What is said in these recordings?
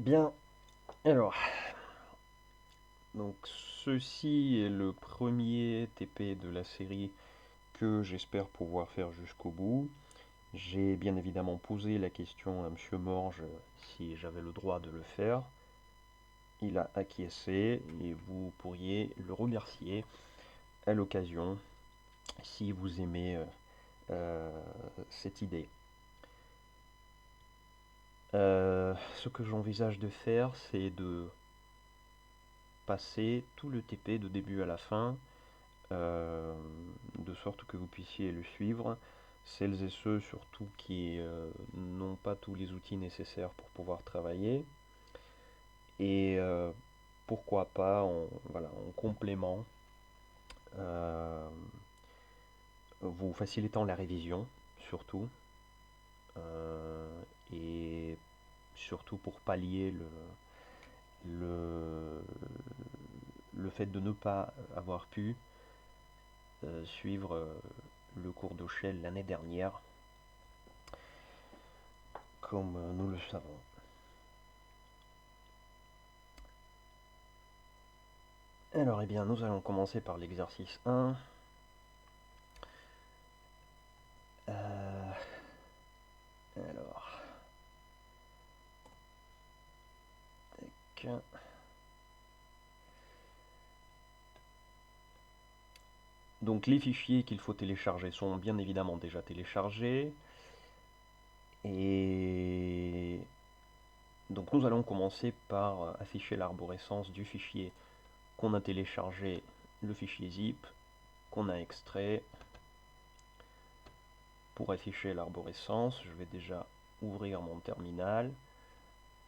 Bien, alors, donc ceci est le premier TP de la série que j'espère pouvoir faire jusqu'au bout. J'ai bien évidemment posé la question à Monsieur Morge si j'avais le droit de le faire. Il a acquiescé et vous pourriez le remercier à l'occasion si vous aimez cette idée. Ce que j'envisage de faire, c'est de passer tout le TP de début à la fin euh, de sorte que vous puissiez le suivre. Celles et ceux surtout qui n'ont pas tous les outils nécessaires pour pouvoir travailler. Et pourquoi pas voilà, en complément, euh, vous facilitant la révision surtout. euh, et surtout pour pallier le, le fait de ne pas avoir pu suivre le cours d'Auchel l'année dernière, comme nous le savons. Alors, eh bien, nous allons commencer par l'exercice 1. Euh, alors, tac. Donc, les fichiers qu'il faut télécharger sont bien évidemment déjà téléchargés. Et donc, nous allons commencer par afficher l'arborescence du fichier qu'on a téléchargé, le fichier zip, qu'on a extrait. Pour afficher l'arborescence, je vais déjà ouvrir mon terminal.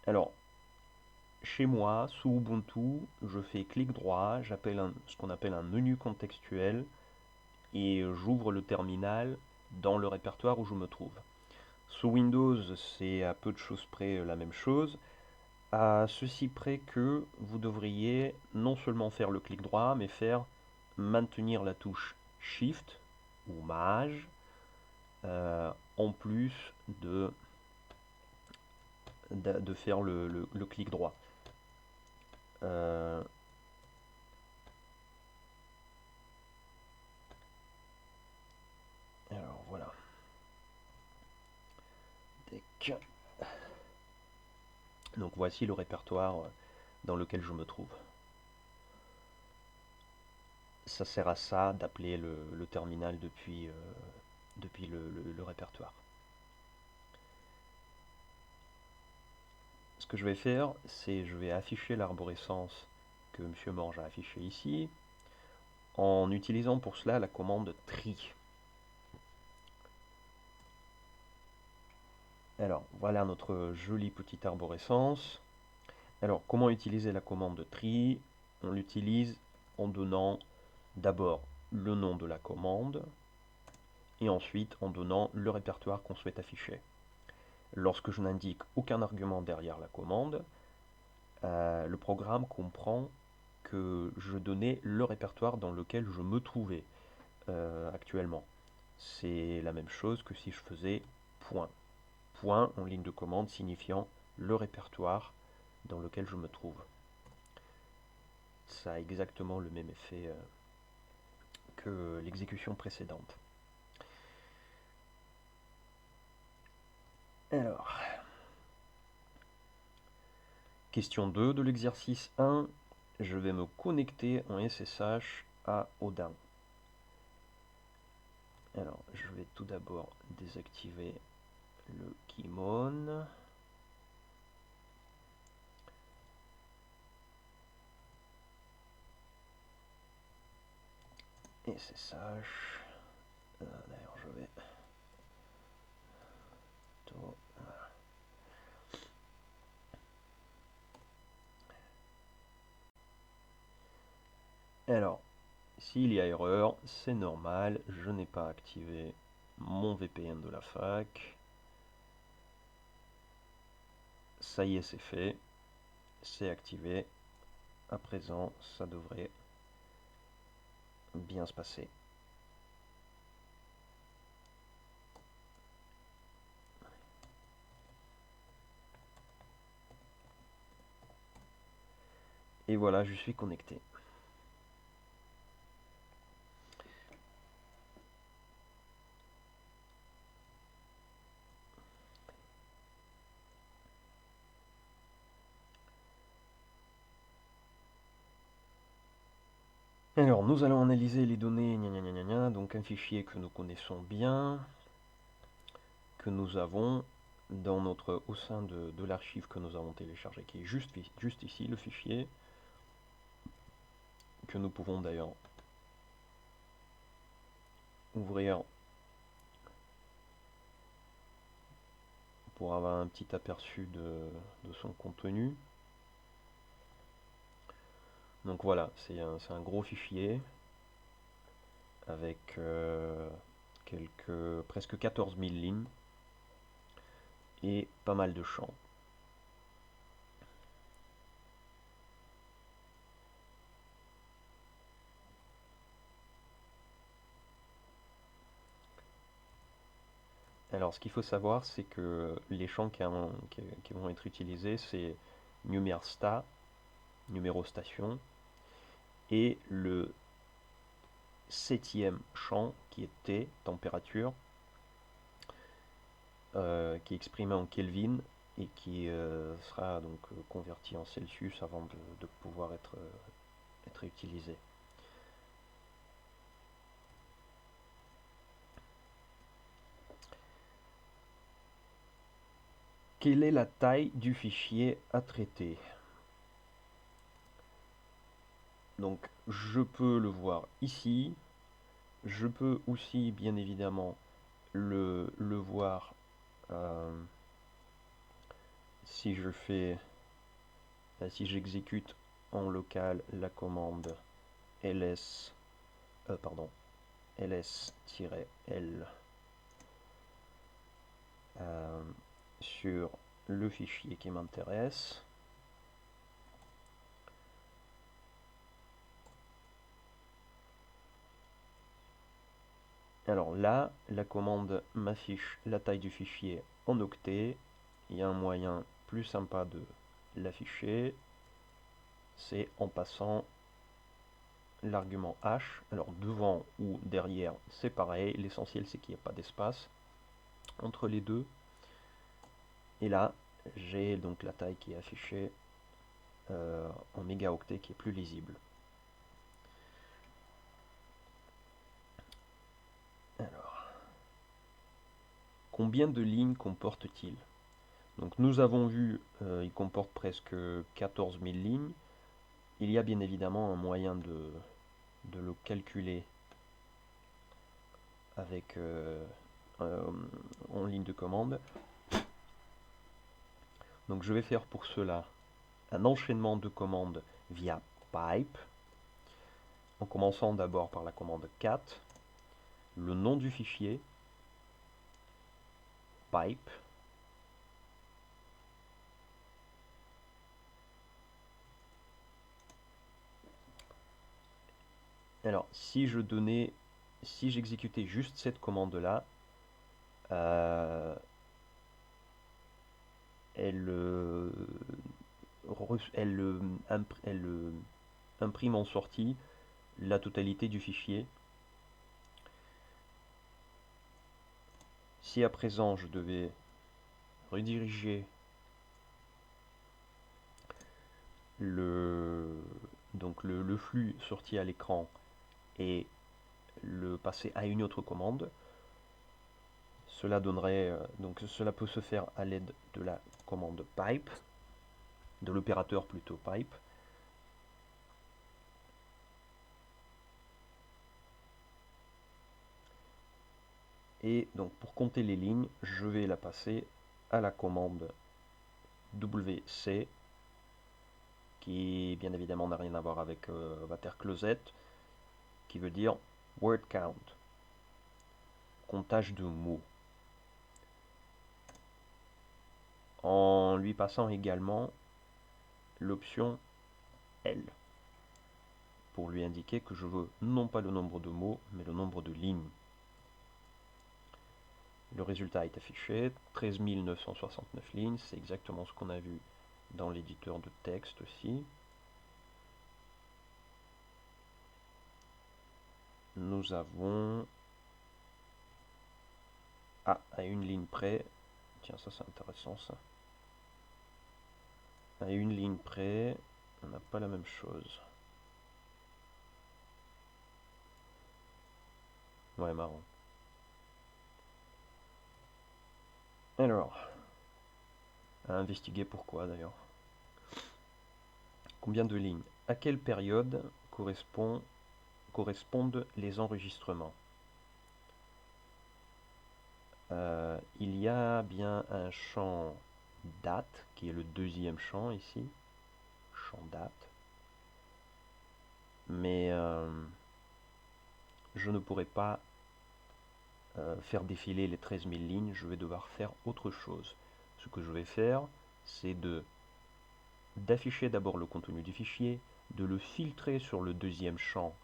Alors, chez moi, sous Ubuntu, je fais clic droit, j'appelle ce qu'on appelle un menu contextuel et j'ouvre le terminal dans le répertoire où je me trouve. Sous Windows, c'est à peu de choses près la même chose, à ceci près que vous devriez non seulement faire le clic droit, mais faire maintenir la touche Shift ou Maj, en plus de faire le clic droit. Euh, alors voilà. Donc voici le répertoire dans lequel je me trouve. Ça sert à ça d'appeler le terminal depuis le répertoire. Ce que je vais faire, c'est je vais afficher l'arborescence que Monsieur Morge a affiché ici, en utilisant pour cela la commande tri. Alors, voilà notre jolie petite arborescence. Alors, comment utiliser la commande tri? On l'utilise en donnant d'abord le nom de la commande et ensuite en donnant le répertoire qu'on souhaite afficher. Lorsque je n'indique aucun argument derrière la commande, le programme comprend que je donnais le répertoire dans lequel je me trouvais actuellement. C'est la même chose que si je faisais point. Point en ligne de commande signifiant le répertoire dans lequel je me trouve. Ça a exactement le même effet que l'exécution précédente. Alors, question 2 de l'exercice 1. Je vais me connecter en SSH à Odin. Alors, je vais tout d'abord désactiver le Keymoon. SSH. D'ailleurs, je vais tout. Alors, s'il y a erreur, c'est normal, je n'ai pas activé mon VPN de la fac. Ça y est, c'est fait, c'est activé. À présent, ça devrait bien se passer. Et voilà, je suis connecté. Alors, nous allons analyser les données, gna gna gna gna gna, donc un fichier que nous connaissons bien, que nous avons dans au sein de l'archive que nous avons téléchargé, qui est juste ici, le fichier, que nous pouvons d'ailleurs ouvrir pour avoir un petit aperçu de son contenu. Donc voilà, c'est un gros fichier avec presque 14 000 lignes et pas mal de champs. Alors ce qu'il faut savoir, c'est que les champs qui vont être utilisés, c'est numersta, numéro station, et le 7e champ qui est T, température, qui est exprimé en Kelvin et qui sera donc converti en Celsius avant de pouvoir être utilisé. Quelle est la taille du fichier à traiter? Donc je peux le voir ici, je peux aussi bien évidemment le voir si je fais, si j'exécute en local la commande ls, ls-l sur le fichier qui m'intéresse. Alors là, la commande m'affiche la taille du fichier en octets. Il y a un moyen plus sympa de l'afficher, c'est en passant l'argument h. Alors devant ou derrière, c'est pareil. L'essentiel, c'est qu'il n'y ait pas d'espace entre les deux. Et là, j'ai donc la taille qui est affichée en mégaoctets qui est plus lisible. Alors, combien de lignes comporte-t-il? Donc nous avons vu, il comporte presque 14 000 lignes. Il y a bien évidemment un moyen de le calculer avec en ligne de commande. Donc je vais faire pour cela un enchaînement de commandes via pipe, en commençant d'abord par la commande cat, le nom du fichier, pipe, alors si j'exécutais juste cette commande là, elle imprime en sortie la totalité du fichier. Si à présent je devais rediriger le flux sorti à l'écran et le passer à une autre commande, cela donnerait, donc cela peut se faire à l'aide de la commande pipe, de l'opérateur plutôt pipe. Et donc pour compter les lignes, je vais la passer à la commande WC, qui bien évidemment n'a rien à voir avec watercloset, qui veut dire word count, comptage de mots. En lui passant également l'option L, pour lui indiquer que je veux non pas le nombre de mots, mais le nombre de lignes. Le résultat est affiché, 13 969 lignes, c'est exactement ce qu'on a vu dans l'éditeur de texte aussi. nous avons... Ah, à une ligne près. Tiens, ça c'est intéressant ça. À une ligne près, on n'a pas la même chose. Ouais, marrant. Alors, à investiguer pourquoi d'ailleurs. Combien de lignes? À quelle période correspondent les enregistrements? Il y a bien un champ date, qui est le deuxième champ ici, champ date, mais je ne pourrai pas faire défiler les 13 000 lignes, je vais devoir faire autre chose. Ce que je vais faire, c'est d'afficher d'abord le contenu du fichier, de le filtrer sur le deuxième champ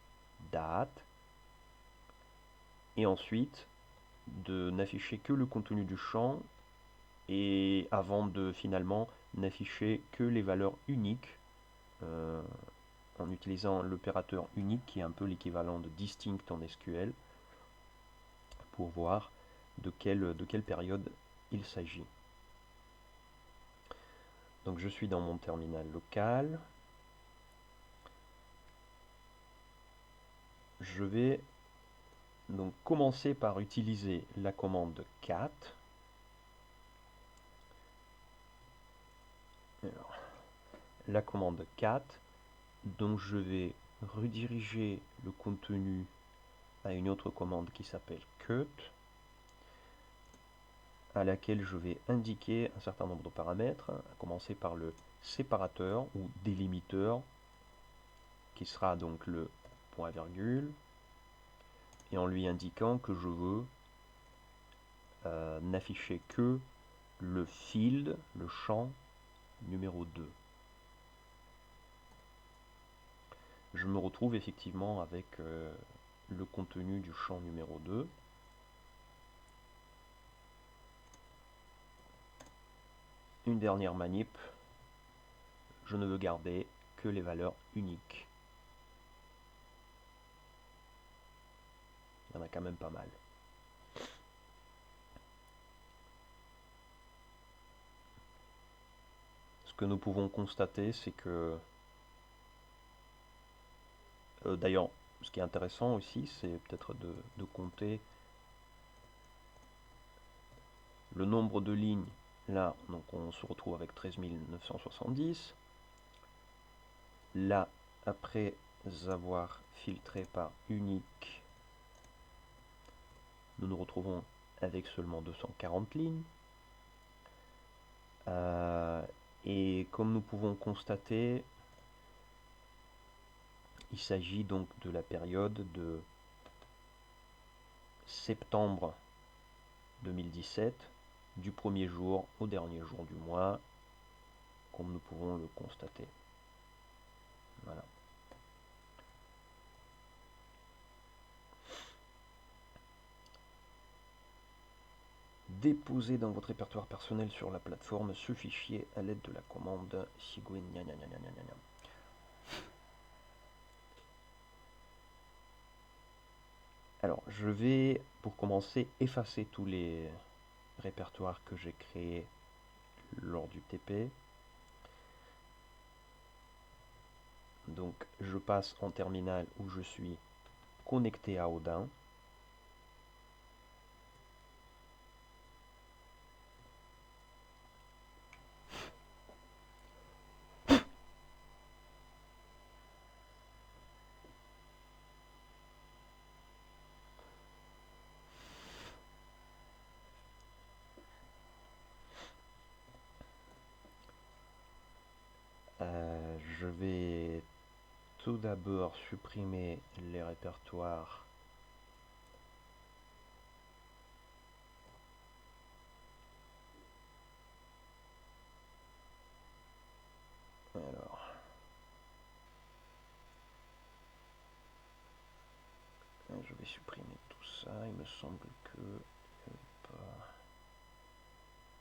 date, et ensuite de n'afficher que le contenu du champ, et avant de finalement n'afficher que les valeurs uniques, en utilisant l'opérateur unique qui est un peu l'équivalent de distinct en SQL, pour voir de quelle période il s'agit. Donc je suis dans mon terminal local. Je vais donc commencer par utiliser la commande cat. Alors, la commande cat, dont je vais rediriger le contenu à une autre commande qui s'appelle cut, à laquelle je vais indiquer un certain nombre de paramètres, à commencer par le séparateur ou délimiteur, qui sera donc le point virgule, et en lui indiquant que je veux n'afficher que le field, le champ numéro 2. Je me retrouve effectivement avec le contenu du champ numéro 2. Une dernière manip, je ne veux garder que les valeurs uniques. Il y en a quand même pas mal. Ce que nous pouvons constater, c'est que... d'ailleurs, ce qui est intéressant aussi, c'est peut-être de compter le nombre de lignes. Là, donc on se retrouve avec 13 970. Là, après avoir filtré par unique, nous nous retrouvons avec seulement 240 lignes. Et comme nous pouvons constater, il s'agit donc de la période de septembre 2017, du premier jour au dernier jour du mois, comme nous pouvons le constater. Voilà. Déposez dans votre répertoire personnel sur la plateforme ce fichier à l'aide de la commande cygwin. Alors, je vais, pour commencer, effacer tous les répertoires que j'ai créés lors du TP. Donc, je passe en terminal où je suis connecté à Odin. Je vais tout d'abord supprimer les répertoires alors je vais supprimer tout ça, il me semble que pas...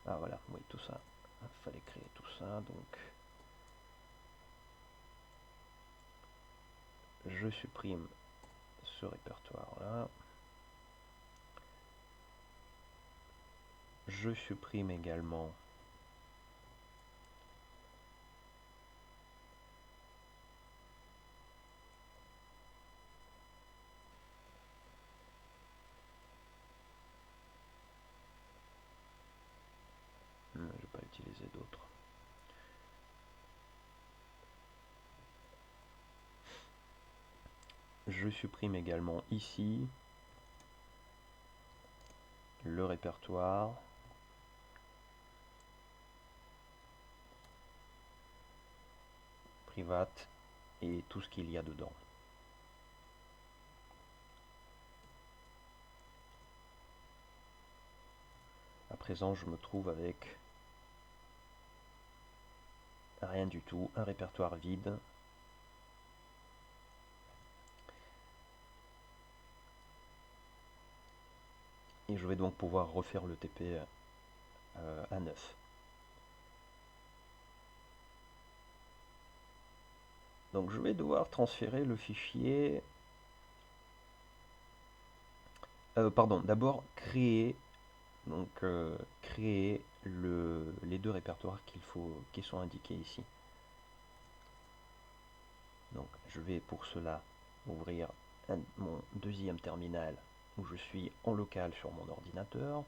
Ah voilà, oui tout ça, il fallait créer tout ça, donc je supprime ce répertoire-là. Je supprime également je ne vais pas utiliser d'autres. Je supprime également ici le répertoire private et tout ce qu'il y a dedans. À présent, je me trouve avec rien du tout, un répertoire vide. Et je vais donc pouvoir refaire le TP à 9. Donc je vais devoir transférer le fichier. Pardon, d'abord créer les deux répertoires qui sont indiqués ici. Donc je vais pour cela ouvrir mon deuxième terminal où je suis en local sur mon ordinateur.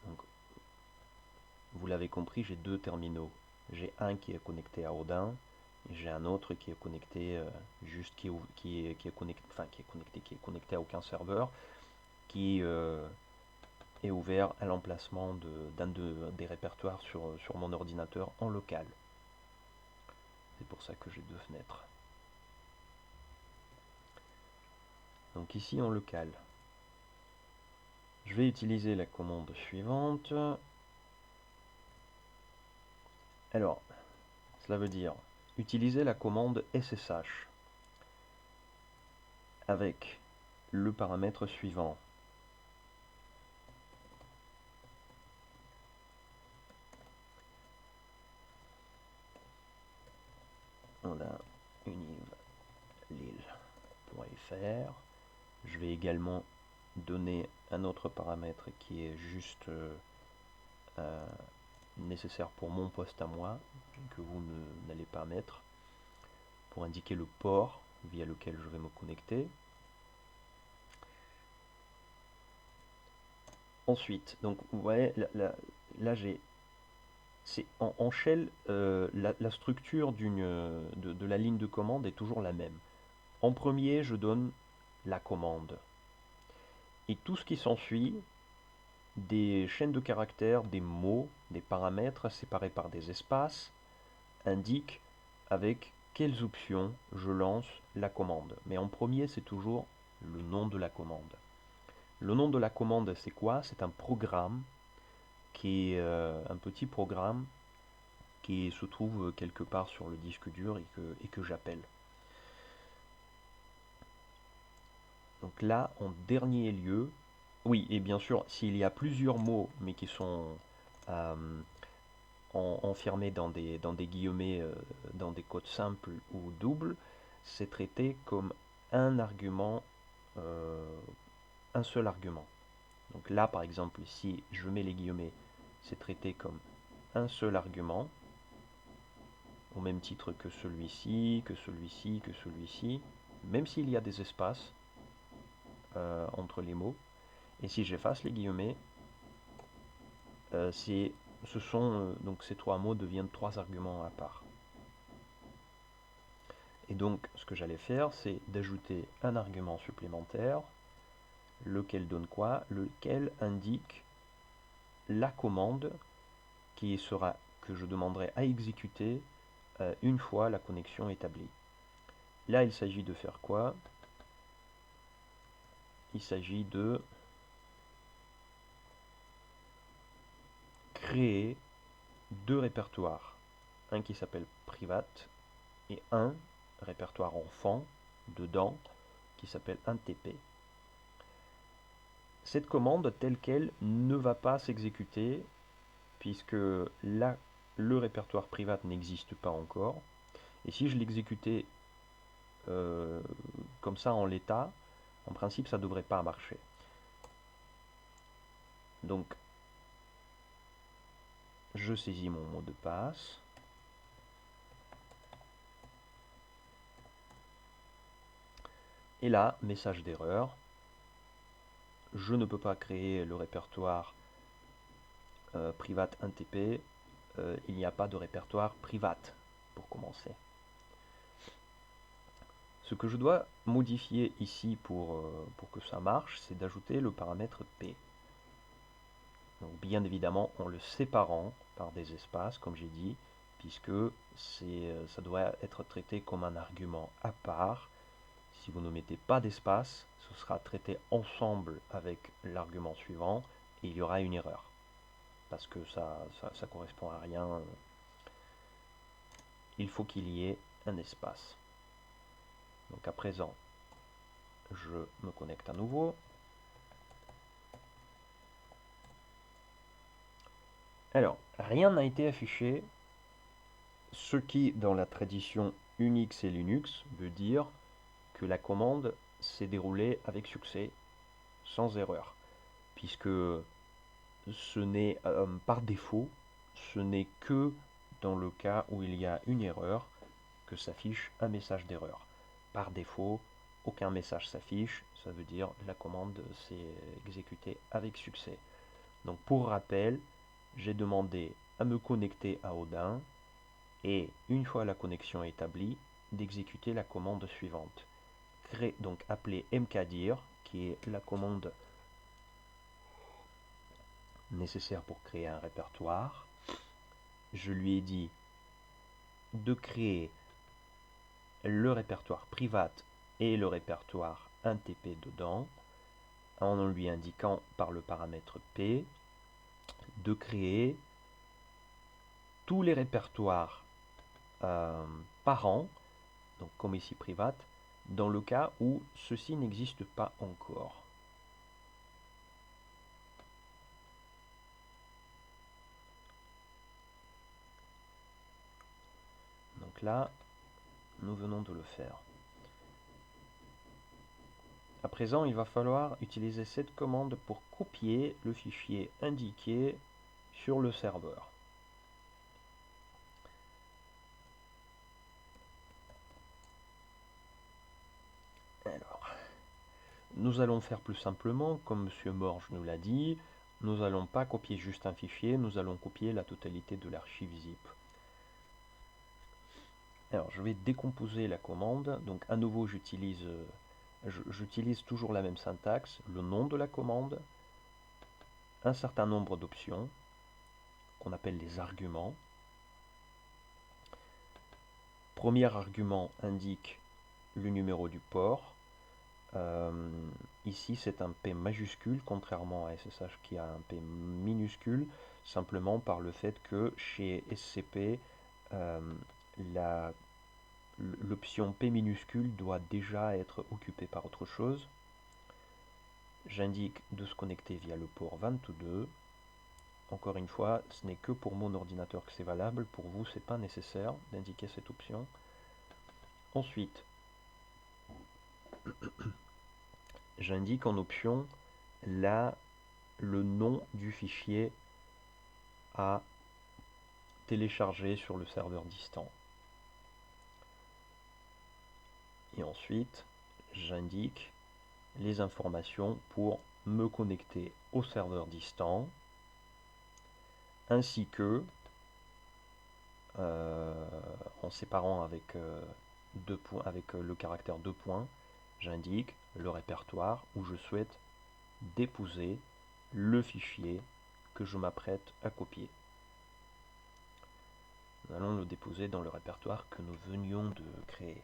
Donc, vous l'avez compris, j'ai deux terminaux. J'ai un qui est connecté à Odin et j'ai un autre qui est connecté qui est connecté à aucun serveur, qui est ouvert à l'emplacement des répertoires sur mon ordinateur en local. C'est pour ça que j'ai deux fenêtres. Donc ici en local, je vais utiliser la commande suivante. Alors, cela veut dire utiliser la commande SSH avec le paramètre suivant. On a univlille.fr. Je vais également donner un autre paramètre qui est juste nécessaire pour mon poste à moi, que vous n'allez pas mettre, pour indiquer le port via lequel je vais me connecter. Ensuite, donc vous voyez, là j'ai, c'est en shell, la structure de la ligne de commande est toujours la même. En premier, je donne la commande. Et tout ce qui s'ensuit, des chaînes de caractères, des mots, des paramètres séparés par des espaces, indiquent avec quelles options je lance la commande. Mais en premier, c'est toujours le nom de la commande. Le nom de la commande, c'est quoi? C'est un programme qui est un petit programme qui se trouve quelque part sur le disque dur et que j'appelle. Donc là, en dernier lieu, oui, et bien sûr, s'il y a plusieurs mots, mais qui sont enfermés dans des guillemets, dans des codes simples ou doubles, c'est traité comme un argument, un seul argument. Donc là, par exemple, si je mets les guillemets, c'est traité comme un seul argument, au même titre que celui-ci, que celui-ci, que celui-ci, même s'il y a des espaces entre les mots. Et si j'efface les guillemets, donc ces trois mots deviennent trois arguments à part. Et donc ce que j'allais faire, c'est d'ajouter un argument supplémentaire, lequel donne quoi? Lequel indique la commande que je demanderai à exécuter une fois la connexion établie. Là, il s'agit de faire quoi? Il s'agit de créer deux répertoires. Un qui s'appelle private et un répertoire enfant dedans qui s'appelle un TP. Cette commande telle qu'elle ne va pas s'exécuter puisque là, le répertoire private n'existe pas encore. Et si je l'exécutais comme ça en l'état, en principe, ça ne devrait pas marcher. Donc, je saisis mon mot de passe. Et là, message d'erreur. Je ne peux pas créer le répertoire private NTP. Il n'y a pas de répertoire private pour commencer. Ce que je dois modifier ici pour que ça marche, c'est d'ajouter le paramètre P. Donc bien évidemment en le séparant par des espaces, comme j'ai dit, puisque ça doit être traité comme un argument à part. Si vous ne mettez pas d'espace, ce sera traité ensemble avec l'argument suivant et il y aura une erreur. Parce que ça correspond à rien. Il faut qu'il y ait un espace. Donc à présent, je me connecte à nouveau. Alors, rien n'a été affiché, ce qui, dans la tradition Unix et Linux, veut dire que la commande s'est déroulée avec succès, sans erreur, puisque ce n'est par défaut, ce n'est que dans le cas où il y a une erreur que s'affiche un message d'erreur. Par défaut, aucun message s'affiche, ça veut dire la commande s'est exécutée avec succès. Donc pour rappel, j'ai demandé à me connecter à Odin et une fois la connexion établie, d'exécuter la commande suivante. Donc appeler mkdir, qui est la commande nécessaire pour créer un répertoire. Je lui ai dit de créer le répertoire private et le répertoire NTP dedans, en lui indiquant par le paramètre P de créer tous les répertoires par an, donc comme ici private, dans le cas où ceci n'existe pas encore. Donc là, nous venons de le faire. À présent, il va falloir utiliser cette commande pour copier le fichier indiqué sur le serveur. Alors, nous allons faire plus simplement, comme M. Morge nous l'a dit, nous n'allons pas copier juste un fichier, nous allons copier la totalité de l'archive zip. Alors, je vais décomposer la commande. Donc, à nouveau, j'utilise toujours la même syntaxe, le nom de la commande, un certain nombre d'options, qu'on appelle les arguments. Premier argument indique le numéro du port. Ici, c'est un P majuscule, contrairement à SSH qui a un P minuscule, simplement par le fait que chez SCP, l'option P minuscule doit déjà être occupée par autre chose. J'indique de se connecter via le port 22. Encore une fois, ce n'est que pour mon ordinateur que c'est valable. Pour vous, ce n'est pas nécessaire d'indiquer cette option. Ensuite, j'indique en option le nom du fichier à télécharger sur le serveur distant. Et ensuite, j'indique les informations pour me connecter au serveur distant, ainsi que, en séparant avec, avec le caractère 2 points, j'indique le répertoire où je souhaite déposer le fichier que je m'apprête à copier. Nous allons le déposer dans le répertoire que nous venions de créer.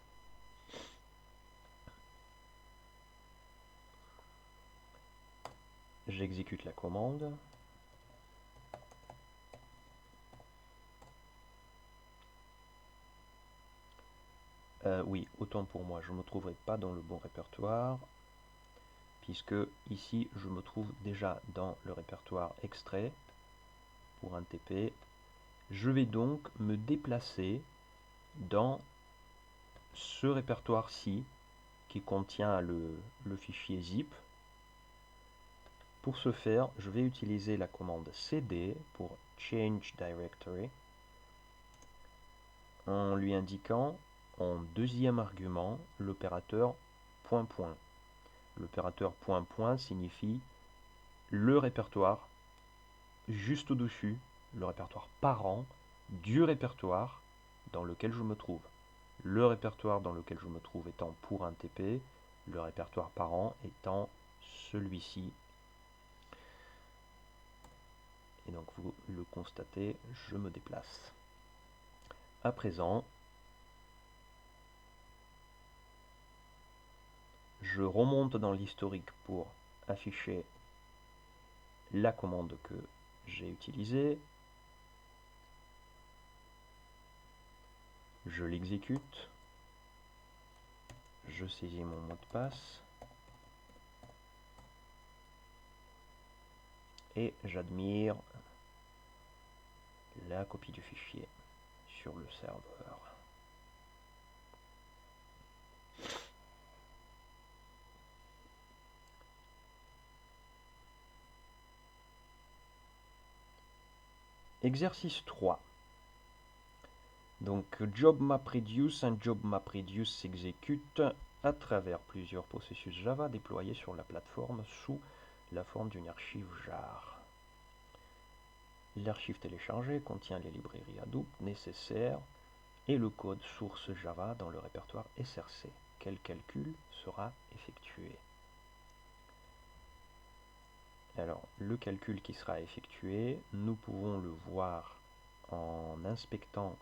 J'exécute la commande. Oui, autant pour moi, je ne me trouverai pas dans le bon répertoire, puisque ici, je me trouve déjà dans le répertoire extrait pour un TP. Je vais donc me déplacer dans ce répertoire-ci qui contient le fichier zip. Pour ce faire, je vais utiliser la commande cd pour change directory en lui indiquant en deuxième argument l'opérateur point point. L'opérateur point point signifie le répertoire juste au-dessus, le répertoire parent du répertoire dans lequel je me trouve. Le répertoire dans lequel je me trouve étant pour un TP, le répertoire parent étant celui-ci. Et donc vous le constatez, je me déplace. À présent, je remonte dans l'historique pour afficher la commande que j'ai utilisée. Je l'exécute. Je saisis mon mot de passe. Et j'admire la copie du fichier sur le serveur. Exercice 3. Donc job map reduce, un job map reduce s'exécute à travers plusieurs processus Java déployés sur la plateforme sous la forme d'une archive jar. L'archive téléchargée contient les librairies Hadoop nécessaires et le code source Java dans le répertoire SRC. Quel calcul sera effectué? Alors, le calcul qui sera effectué, nous pouvons le voir en inspectant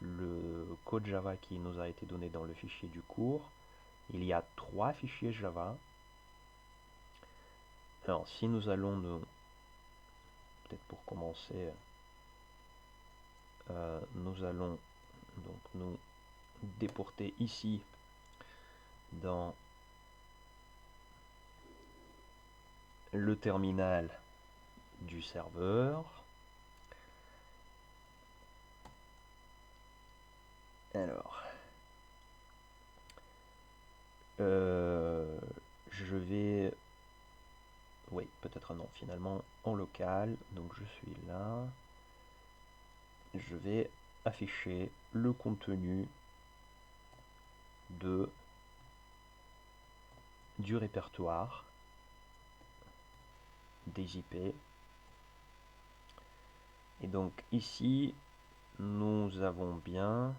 le code Java qui nous a été donné dans le fichier du cours. Il y a 3 fichiers Java. Alors, si nous allons peut-être pour commencer, nous allons donc nous déporter ici dans le terminal du serveur. Alors, je vais, oui, peut-être non, finalement en local, donc je suis là, je vais afficher le contenu du répertoire des IP. Et donc ici, nous avons bien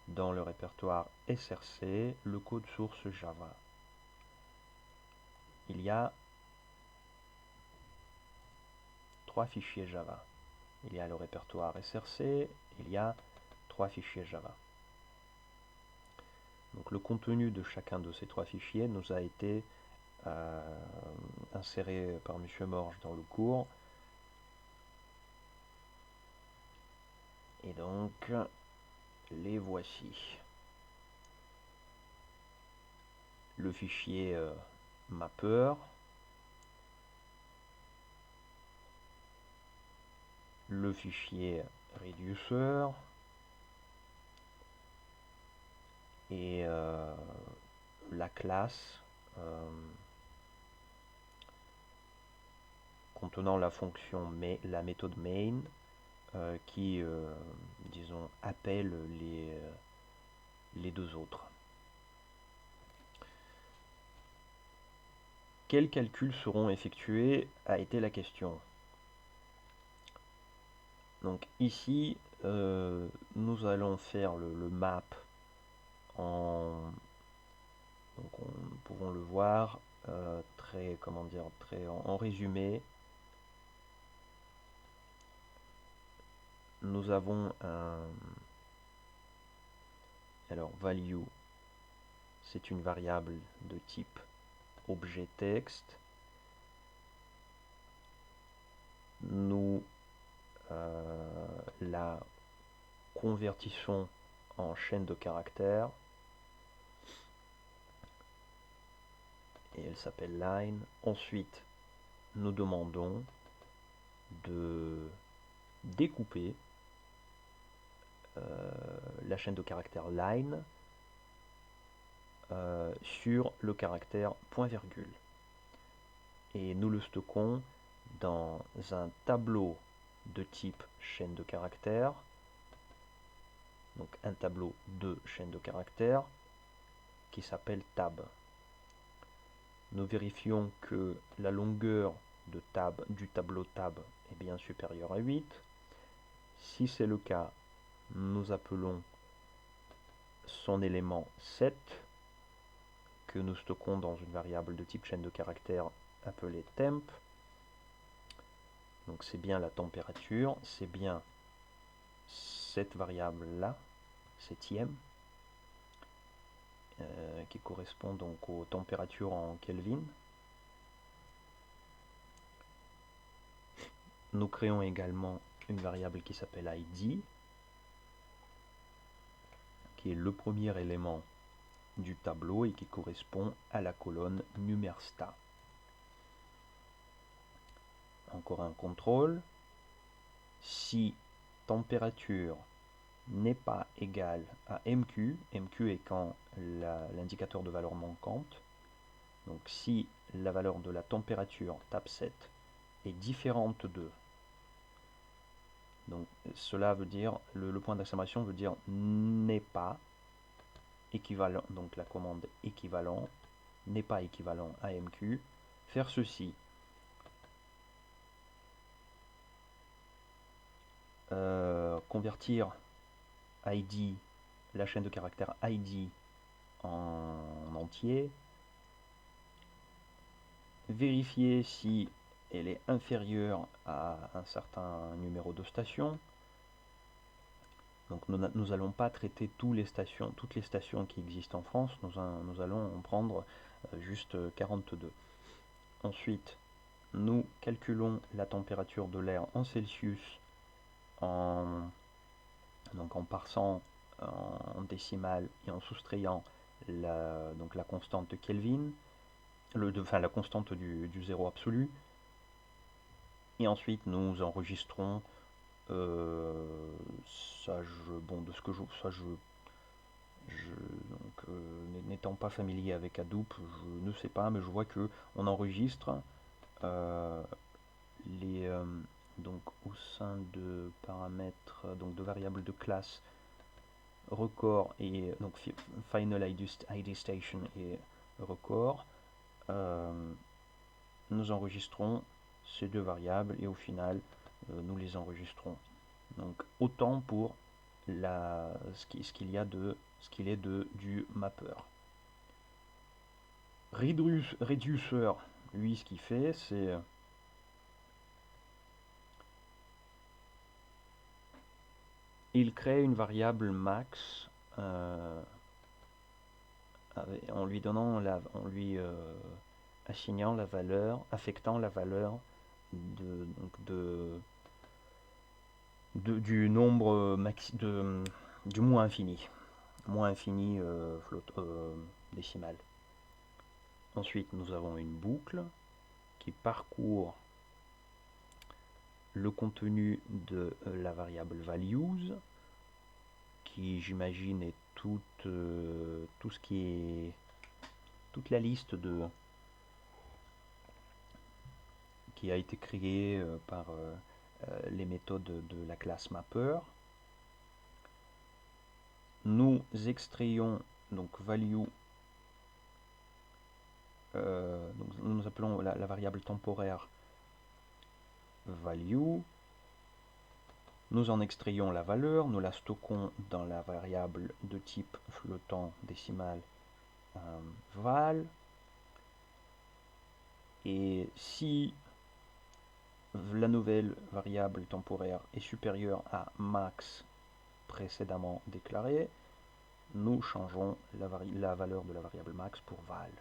dans le répertoire SRC le code source Java. Il y a 3 fichiers Java. Il y a le répertoire SRC, il y a 3 fichiers Java. Donc le contenu de chacun de ces 3 fichiers nous a été inséré par M. Morge dans le cours. Et donc, les voici. Le fichier mapper, le fichier reducer et la classe contenant la fonction la méthode main qui disons appelle les deux autres. Quels calculs seront effectués a été la question. Donc ici, nous allons faire le map donc nous pouvons le voir très, comment dire, très en résumé. Nous avons alors value, c'est une variable de type objet texte. Nous la convertissons en chaîne de caractères et elle s'appelle line. Ensuite, nous demandons de découper la chaîne de caractère line sur le caractère point virgule. Et nous le stockons dans un tableau de type chaîne de caractères, donc un tableau de chaîne de caractères qui s'appelle tab. Nous vérifions que la longueur de tab du tableau tab est bien supérieure à 8. Si c'est le cas, nous appelons son élément set que nous stockons dans une variable de type chaîne de caractères appelée temp. Donc c'est bien la température, c'est bien cette variable-là, septième, qui correspond donc aux températures en Kelvin. Nous créons également une variable qui s'appelle id, qui est le premier élément du tableau et qui correspond à la colonne numersta. Encore un contrôle. Si température n'est pas égale à MQ, MQ est quand l'indicateur de valeur manquante, donc si la valeur de la température tab7 est différente de, donc cela veut dire, le point d'exclamation veut dire n'est pas équivalent, donc la commande équivalent n'est pas équivalent à MQ, faire ceci. Convertir ID, la chaîne de caractère ID en entier, vérifier si elle est inférieure à un certain numéro de station. Donc nous n'allons pas traiter toutes les stations qui existent en France, nous allons en prendre juste 42. Ensuite, nous calculons la température de l'air en Celsius donc en parsant en décimale et en soustrayant la constante de Kelvin, la constante du zéro absolu. Et ensuite nous enregistrons n'étant pas familier avec Hadoop, je ne sais pas, mais je vois que on enregistre donc au sein de paramètres, donc de variables de classe record et donc final ID station et record, nous enregistrons ces deux variables et au final nous les enregistrons. Donc autant pour ce qu'il est du mapper. Reducer, lui, ce qu'il fait, c'est il crée une variable max en lui donnant assignant la valeur, affectant la valeur du nombre du moins infini, décimal. Ensuite, nous avons une boucle qui parcourt le contenu de la variable values, qui j'imagine est tout ce qui est toute la liste qui a été créée par les méthodes de la classe mapper. Nous extrayons donc value, donc nous appelons la variable temporaire value. Nous en extrayons la valeur, nous la stockons dans la variable de type flottant décimal val. Et si la nouvelle variable temporaire est supérieure à max précédemment déclaré, nous changeons la valeur de la variable max pour val.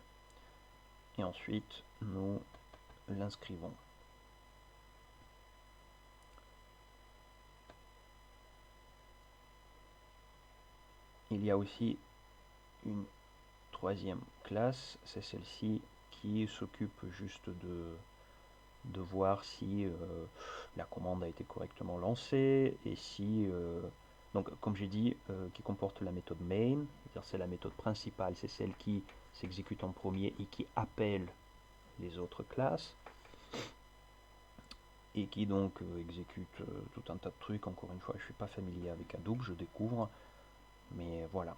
Et ensuite, nous l'inscrivons. Il y a aussi une troisième classe, c'est celle-ci qui s'occupe juste de voir si la commande a été correctement lancée et si, donc comme j'ai dit, qui comporte la méthode main, c'est-à-dire c'est la méthode principale, c'est celle qui s'exécute en premier et qui appelle les autres classes et qui donc exécute tout un tas de trucs. Encore une fois, je ne suis pas familier avec Hadoop, je découvre, mais voilà.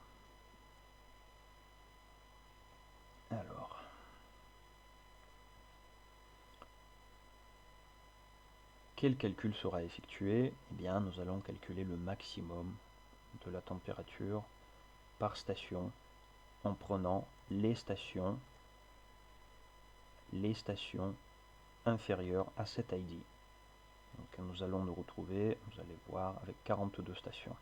Alors, quel calcul sera effectué? Eh bien, nous allons calculer le maximum de la température par station en prenant les stations inférieures à cet ID. Donc nous allons nous retrouver, vous allez voir, avec 42 stations.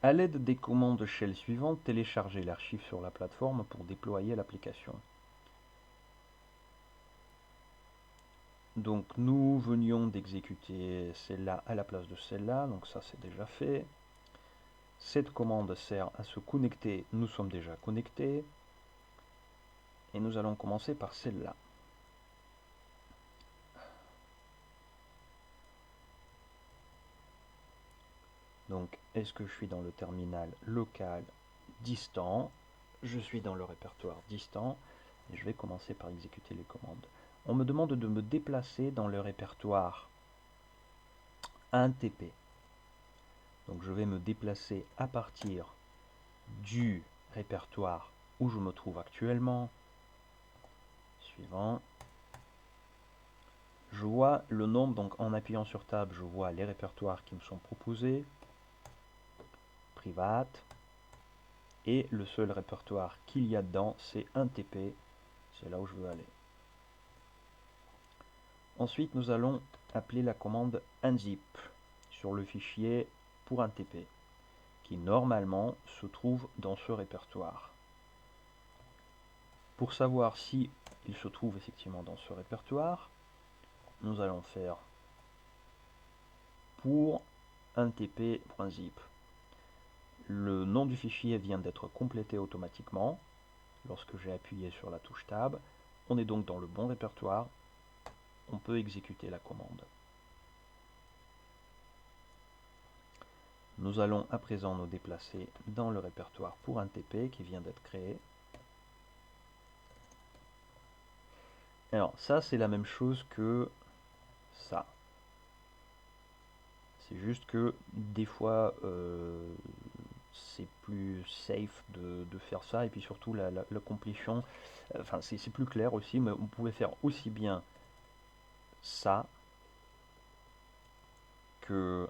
À l'aide des commandes shell suivantes, téléchargez l'archive sur la plateforme pour déployer l'application. Donc nous venions d'exécuter celle-là à la place de celle-là, donc ça c'est déjà fait. Cette commande sert à se connecter, nous sommes déjà connectés. Et nous allons commencer par celle-là. Donc est-ce que je suis dans le terminal local distant? Je suis dans le répertoire distant et je vais commencer par exécuter les commandes. On me demande de me déplacer dans le répertoire 1TP. Donc je vais me déplacer à partir du répertoire où je me trouve actuellement. Suivant. Je vois le nombre, donc en appuyant sur Tab, je vois les répertoires qui me sont proposés. Private. Et le seul répertoire qu'il y a dedans, c'est 1TP. C'est là où je veux aller. Ensuite, nous allons appeler la commande unzip sur le fichier pour 1TP, qui normalement se trouve dans ce répertoire. Pour savoir si il se trouve effectivement dans ce répertoire, nous allons faire pour 1TP.zip. Le nom du fichier vient d'être complété automatiquement lorsque j'ai appuyé sur la touche Tab. On est donc dans le bon répertoire. On peut exécuter la commande. Nous allons à présent nous déplacer dans le répertoire pour 1TP qui vient d'être créé. Alors ça c'est la même chose que ça. C'est juste que des fois c'est plus safe de faire ça et puis surtout la completion, enfin c'est plus clair aussi, mais on pouvait faire aussi bien ça que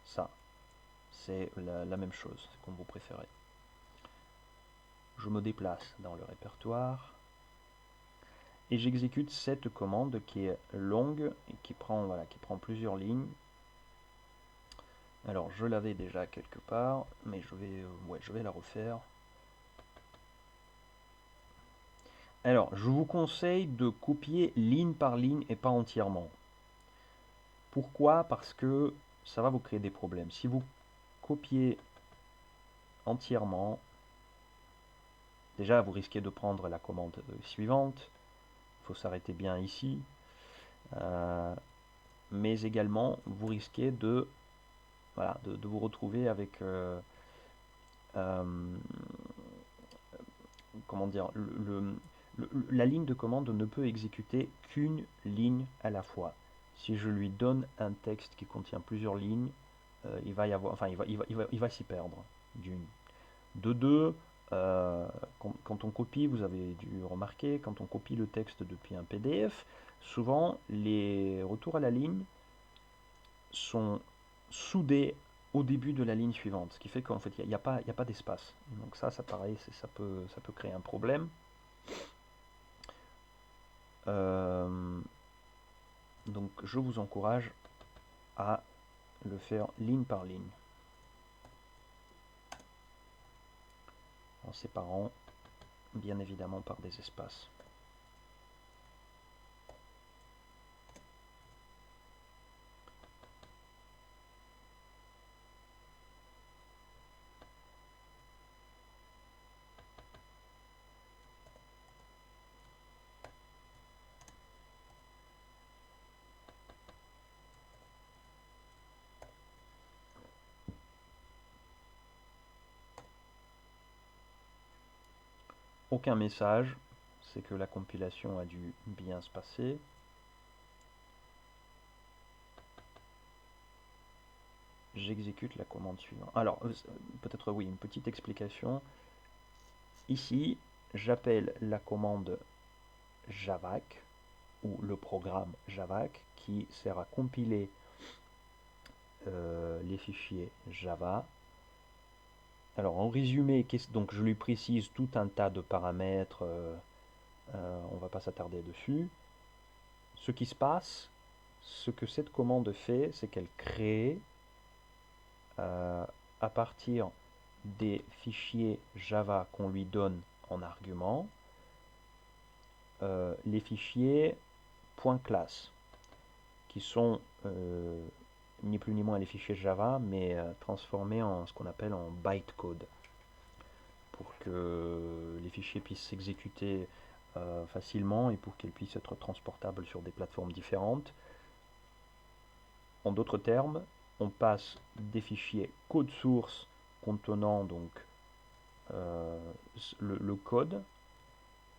ça. C'est la même chose, c'est comme vous préférez. Je me déplace dans le répertoire et j'exécute cette commande qui est longue et qui prend plusieurs lignes. Alors je l'avais déjà quelque part, mais je vais la refaire. Alors je vous conseille de copier ligne par ligne et pas entièrement. Pourquoi? Parce que ça va vous créer des problèmes. Si vous copiez entièrement, déjà vous risquez de prendre la commande suivante. Il faut s'arrêter bien ici. Mais également vous risquez de vous retrouver avec comment dire, la ligne de commande ne peut exécuter qu'une ligne à la fois. Si je lui donne un texte qui contient plusieurs lignes, il va s'y perdre. D'une. De deux, quand on copie, vous avez dû remarquer, quand on copie le texte depuis un PDF, souvent les retours à la ligne sont soudés au début de la ligne suivante, ce qui fait qu'en fait il n'y a pas d'espace. Donc ça pareil, ça peut créer un problème. Donc je vous encourage à le faire ligne par ligne, en séparant bien évidemment par des espaces. aucun message, c'est que la compilation a dû bien se passer. J'exécute la commande suivante. Alors, peut-être oui, une petite explication. Ici, j'appelle la commande javac, ou le programme javac, qui sert à compiler les fichiers Java. Alors, en résumé, donc je lui précise tout un tas de paramètres, on ne va pas s'attarder dessus. Ce qui se passe, ce que cette commande fait, c'est qu'elle crée à partir des fichiers Java qu'on lui donne en argument, les fichiers .class, qui sont ni plus ni moins les fichiers Java, mais transformés en ce qu'on appelle en bytecode, pour que les fichiers puissent s'exécuter facilement et pour qu'ils puissent être transportables sur des plateformes différentes. En d'autres termes, on passe des fichiers code source contenant donc le code,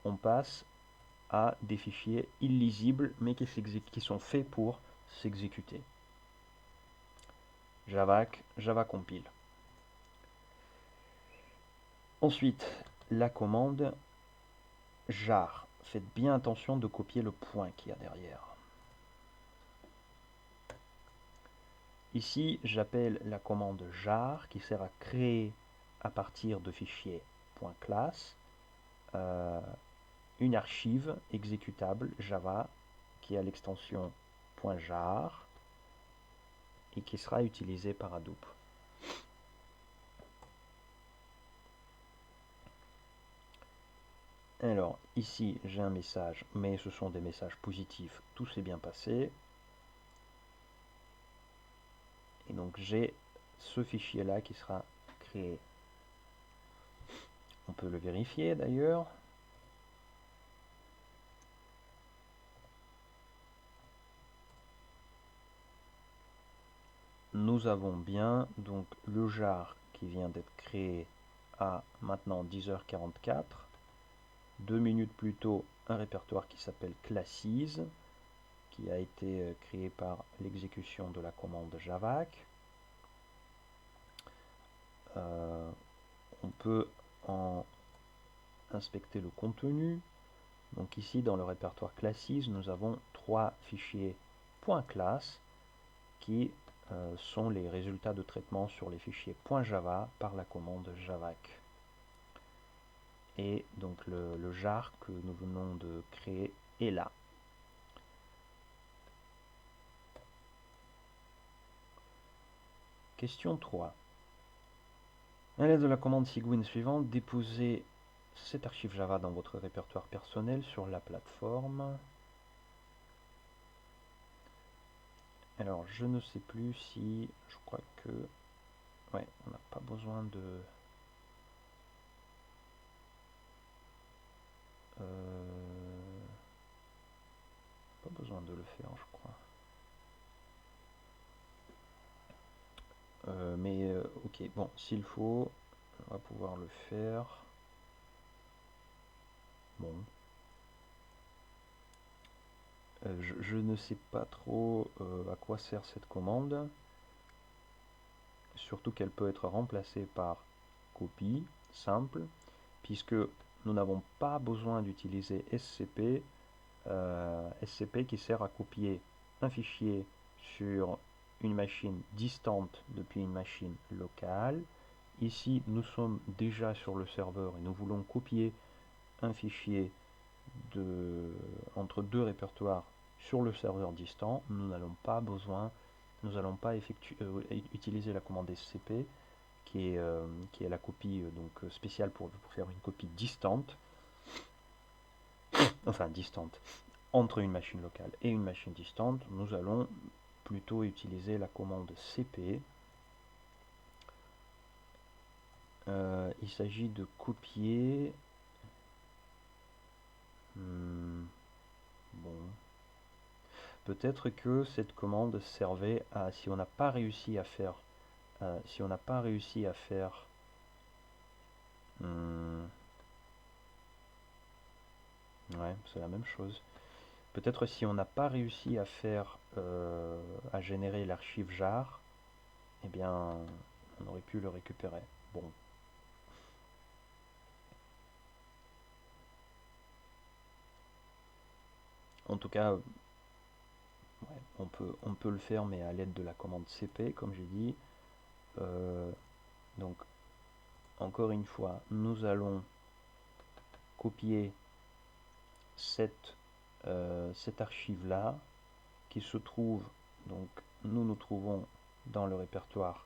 on passe à des fichiers illisibles mais qui sont faits pour s'exécuter. Javac, Java compile. Ensuite, la commande jar. Faites bien attention de copier le point qu'il y a derrière. Ici, j'appelle la commande jar qui sert à créer à partir de fichiers .class une archive exécutable Java qui a l'extension .jar et qui sera utilisée par Hadoop. Alors ici j'ai un message, mais ce sont des messages positifs, tout s'est bien passé. Et donc j'ai ce fichier là qui sera créé. On peut le vérifier d'ailleurs. Nous avons bien donc le jar qui vient d'être créé à maintenant 10h44. 2 minutes plus tôt, un répertoire qui s'appelle classes, qui a été créé par l'exécution de la commande javac. On peut en inspecter le contenu. Donc ici, dans le répertoire classes, nous avons 3 fichiers .class qui sont les résultats de traitement sur les fichiers .java par la commande javac. Et donc le jar que nous venons de créer est là. Question 3. À l'aide de la commande cygwin suivante, déposez cette archive Java dans votre répertoire personnel sur la plateforme. Alors, je ne sais plus si... Je crois que... Ouais, on n'a pas besoin de... Pas besoin de le faire, je crois. Ok, bon, s'il faut, on va pouvoir le faire. Bon. Je ne sais pas trop à quoi sert cette commande. Surtout qu'elle peut être remplacée par copie, simple, puisque nous n'avons pas besoin d'utiliser SCP. SCP qui sert à copier un fichier sur une machine distante depuis une machine locale. Ici, nous sommes déjà sur le serveur et nous voulons copier un fichier entre deux répertoires sur le serveur distant. Nous n'allons pas utiliser la commande SCP qui est la copie donc spéciale pour faire une copie distante, enfin distante, entre une machine locale et une machine distante. Nous allons plutôt utiliser la commande cp. Il s'agit de copier. Bon. Peut-être que cette commande servait à, si on n'a pas réussi à faire, Ouais, c'est la même chose. Peut-être si on n'a pas réussi à faire, à générer l'archive jar, eh bien, on aurait pu le récupérer. Bon, en tout cas, ouais, on peut le faire, mais à l'aide de la commande cp, comme j'ai dit. Euh, donc, encore une fois, nous allons copier cette archive-là, qui se trouve, donc nous nous trouvons dans le répertoire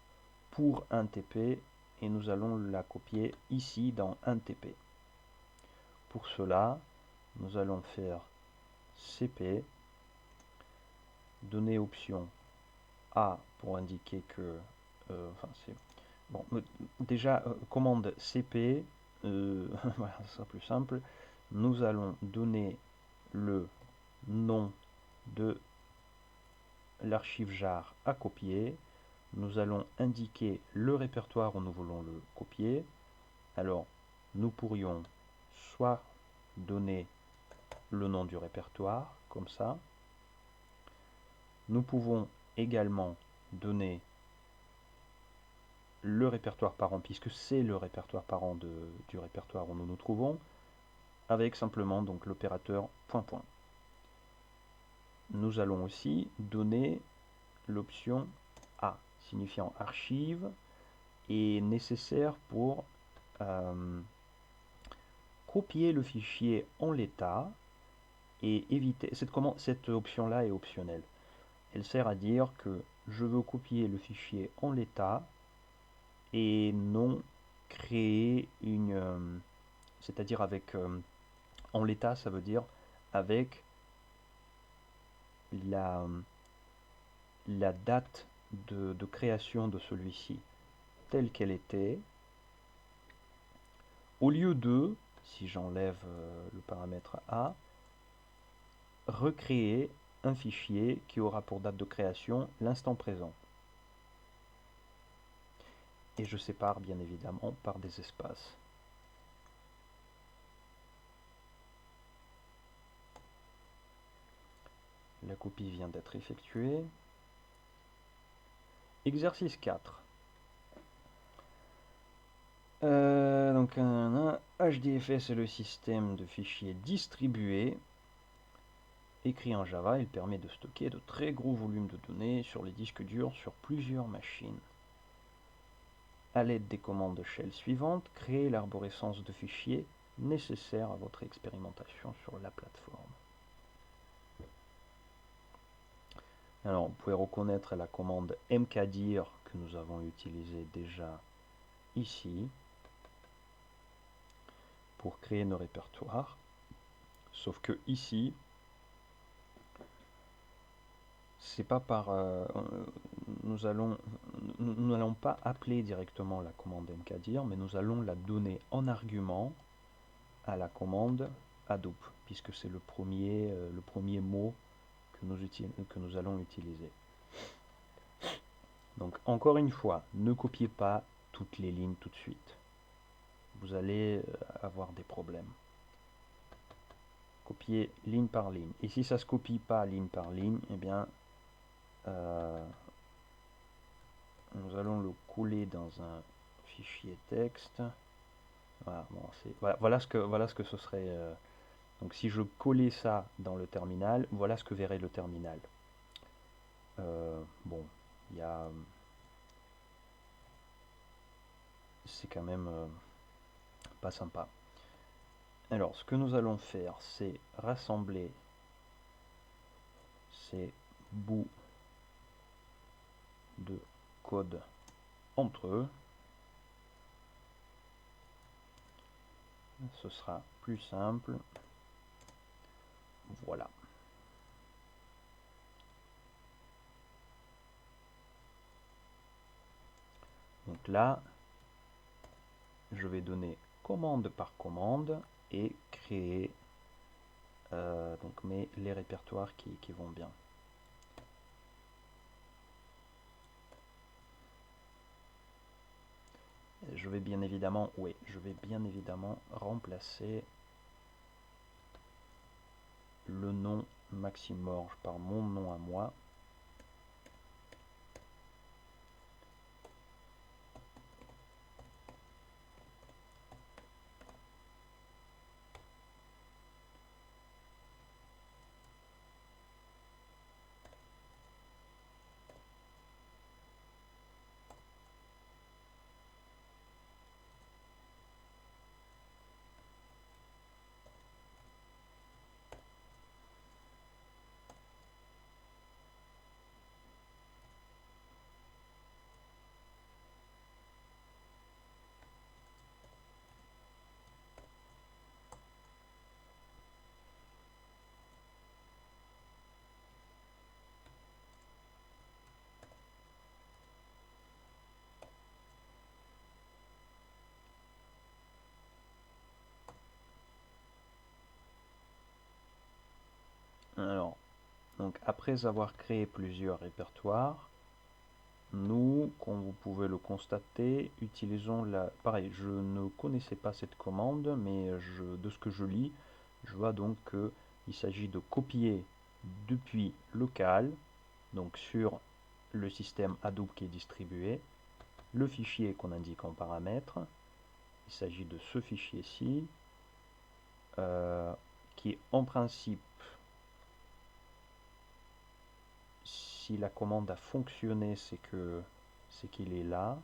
pour un TP, et nous allons la copier ici dans un TP. Pour cela, nous allons faire cp, donner option A pour indiquer que, enfin c'est bon, déjà commande cp, voilà, ça sera plus simple. Nous allons donner le nom de l'archive jar à copier. Nous allons indiquer le répertoire où nous voulons le copier. Alors, nous pourrions soit donner le nom du répertoire, comme ça. Nous pouvons également donner le répertoire parent, puisque c'est le répertoire parent du répertoire où nous nous trouvons, avec simplement donc l'opérateur point point. Nous allons aussi donner l'option A, signifiant archive, et nécessaire pour copier le fichier en l'état et éviter. Cette option-là est optionnelle. Elle sert à dire que je veux copier le fichier en l'état et non créer une. C'est-à-dire avec. En l'état, ça veut dire avec la, la date de création de celui-ci telle qu'elle était, au lieu de, si j'enlève le paramètre A, recréer un fichier qui aura pour date de création l'instant présent. Et je sépare bien évidemment par des espaces. La copie vient d'être effectuée. Exercice 4. Donc un HDFS est le système de fichiers distribués. Écrit en Java, il permet de stocker de très gros volumes de données sur les disques durs sur plusieurs machines. À l'aide des commandes shell suivantes, créez l'arborescence de fichiers nécessaire à votre expérimentation sur la plateforme. Alors, vous pouvez reconnaître la commande mkdir que nous avons utilisée déjà ici pour créer nos répertoires. Sauf que ici, c'est pas par nous n'allons pas appeler directement la commande mkdir, mais nous allons la donner en argument à la commande hadoop, puisque c'est le premier mot que nous allons utiliser. Donc encore une fois, ne copiez pas toutes les lignes tout de suite. Vous allez avoir des problèmes. Copier ligne par ligne. Et si ça ne se copie pas ligne par ligne, eh bien, nous allons le couler dans un fichier texte. Voilà, bon, voilà ce que ce serait. Donc si je collais ça dans le terminal, voilà ce que verrait le terminal. Bon, il y a... C'est quand même pas sympa. Alors, ce que nous allons faire, c'est rassembler ces bouts de code entre eux. Ce sera plus simple. Voilà. Donc là, je vais donner commande par commande et créer donc les répertoires qui vont bien. Je vais bien évidemment remplacer le nom Maximorge par mon nom à moi. Alors, donc après avoir créé plusieurs répertoires, nous, comme vous pouvez le constater, utilisons la... Pareil, je ne connaissais pas cette commande, mais de ce que je lis, je vois donc qu'il s'agit de copier depuis local, donc sur le système Hadoop qui est distribué, le fichier qu'on indique en paramètre. Il s'agit de ce fichier-ci, qui est en principe, si la commande a fonctionné, c'est qu'il est là.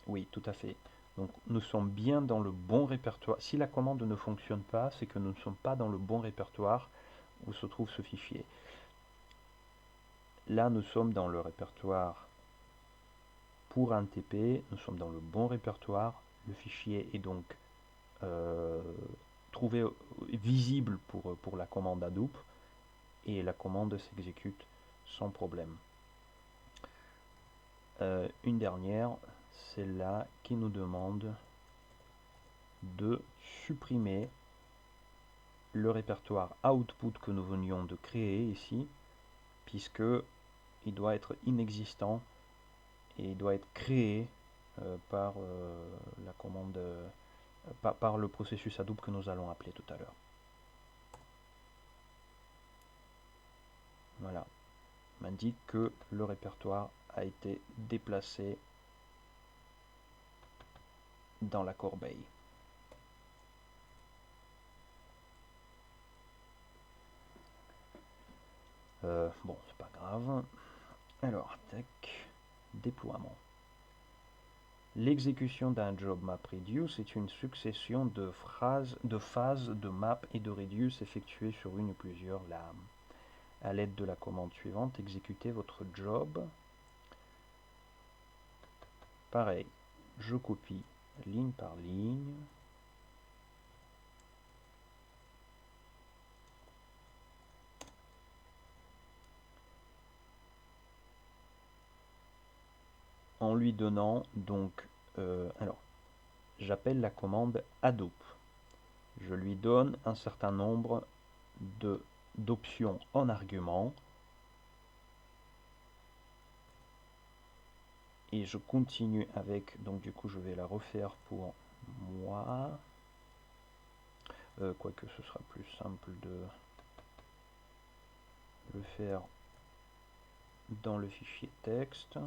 Oui, tout à fait. Donc nous sommes bien dans le bon répertoire. Si la commande ne fonctionne pas, c'est que nous ne sommes pas dans le bon répertoire où se trouve ce fichier. Là, nous sommes dans le répertoire pour un TP, nous sommes dans le bon répertoire. Le fichier est donc trouvé visible pour la commande Hadoop et la commande s'exécute sans problème. Une dernière, celle-là qui nous demande de supprimer le répertoire output que nous venions de créer ici, puisque il doit être inexistant et il doit être créé par la commande, par le processus Hadoop que nous allons appeler tout à l'heure. Voilà, on m'indique que le répertoire a été déplacé dans la corbeille. Bon, c'est pas grave. Alors, tac, déploiement. L'exécution d'un job map reduce est une succession de phases de map et de reduce effectuées sur une ou plusieurs lames. À l'aide de la commande suivante, exécutez votre job. Pareil, je copie ligne par ligne. En lui donnant donc, alors, j'appelle la commande Hadoop. Je lui donne un certain nombre d'options en argument. Et je continue avec, donc du coup je vais la refaire pour moi. Quoique ce sera plus simple de le faire dans le fichier texte.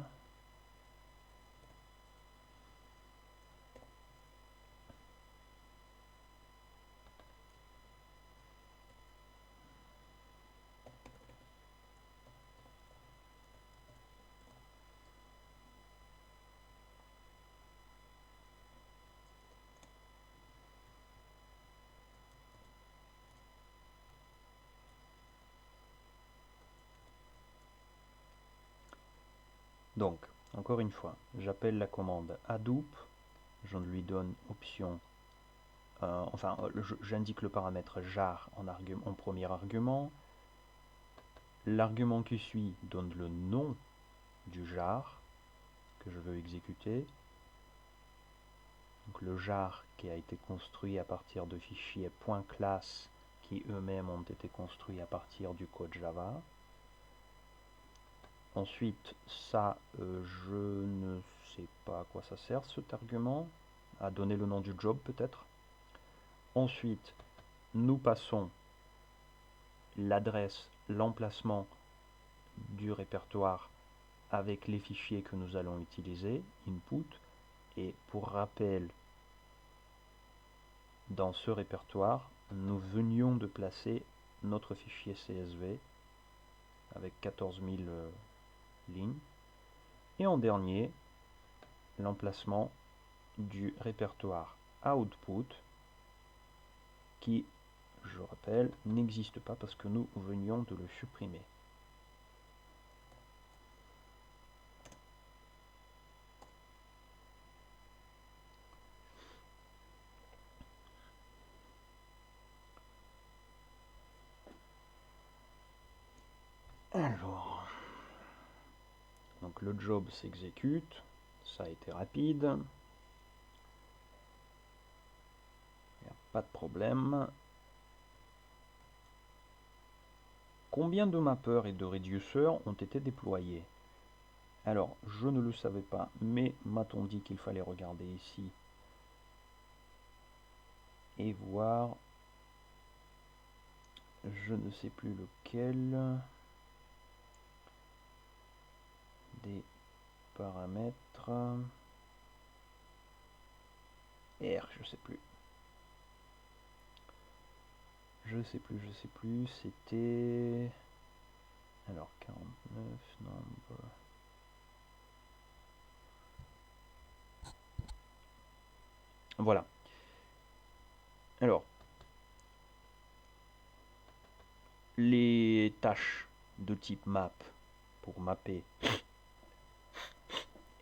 Donc, encore une fois, j'appelle la commande Hadoop, je lui donne option, j'indique le paramètre jar en premier argument. L'argument qui suit donne le nom du jar que je veux exécuter. Donc le jar qui a été construit à partir de fichiers .class qui eux-mêmes ont été construits à partir du code Java. Ensuite, ça, je ne sais pas à quoi ça sert cet argument, à donner le nom du job peut-être. Ensuite, nous passons l'adresse, l'emplacement du répertoire avec les fichiers que nous allons utiliser, input, et pour rappel, dans ce répertoire, nous venions de placer notre fichier CSV avec 14 000 lignes. Et en dernier, l'emplacement du répertoire output qui, je rappelle, n'existe pas parce que nous venions de le supprimer. Alors, donc le job s'exécute, ça a été rapide, il n'y a pas de problème. Combien de mappeurs et de réduceurs ont été déployés? Alors, je ne le savais pas, mais m'a-t-on dit qu'il fallait regarder ici et voir, je ne sais plus lequel, des paramètres, R, je sais plus. Je sais plus, c'était... Alors, 49, number... Voilà. Alors, les tâches de type map pour mapper,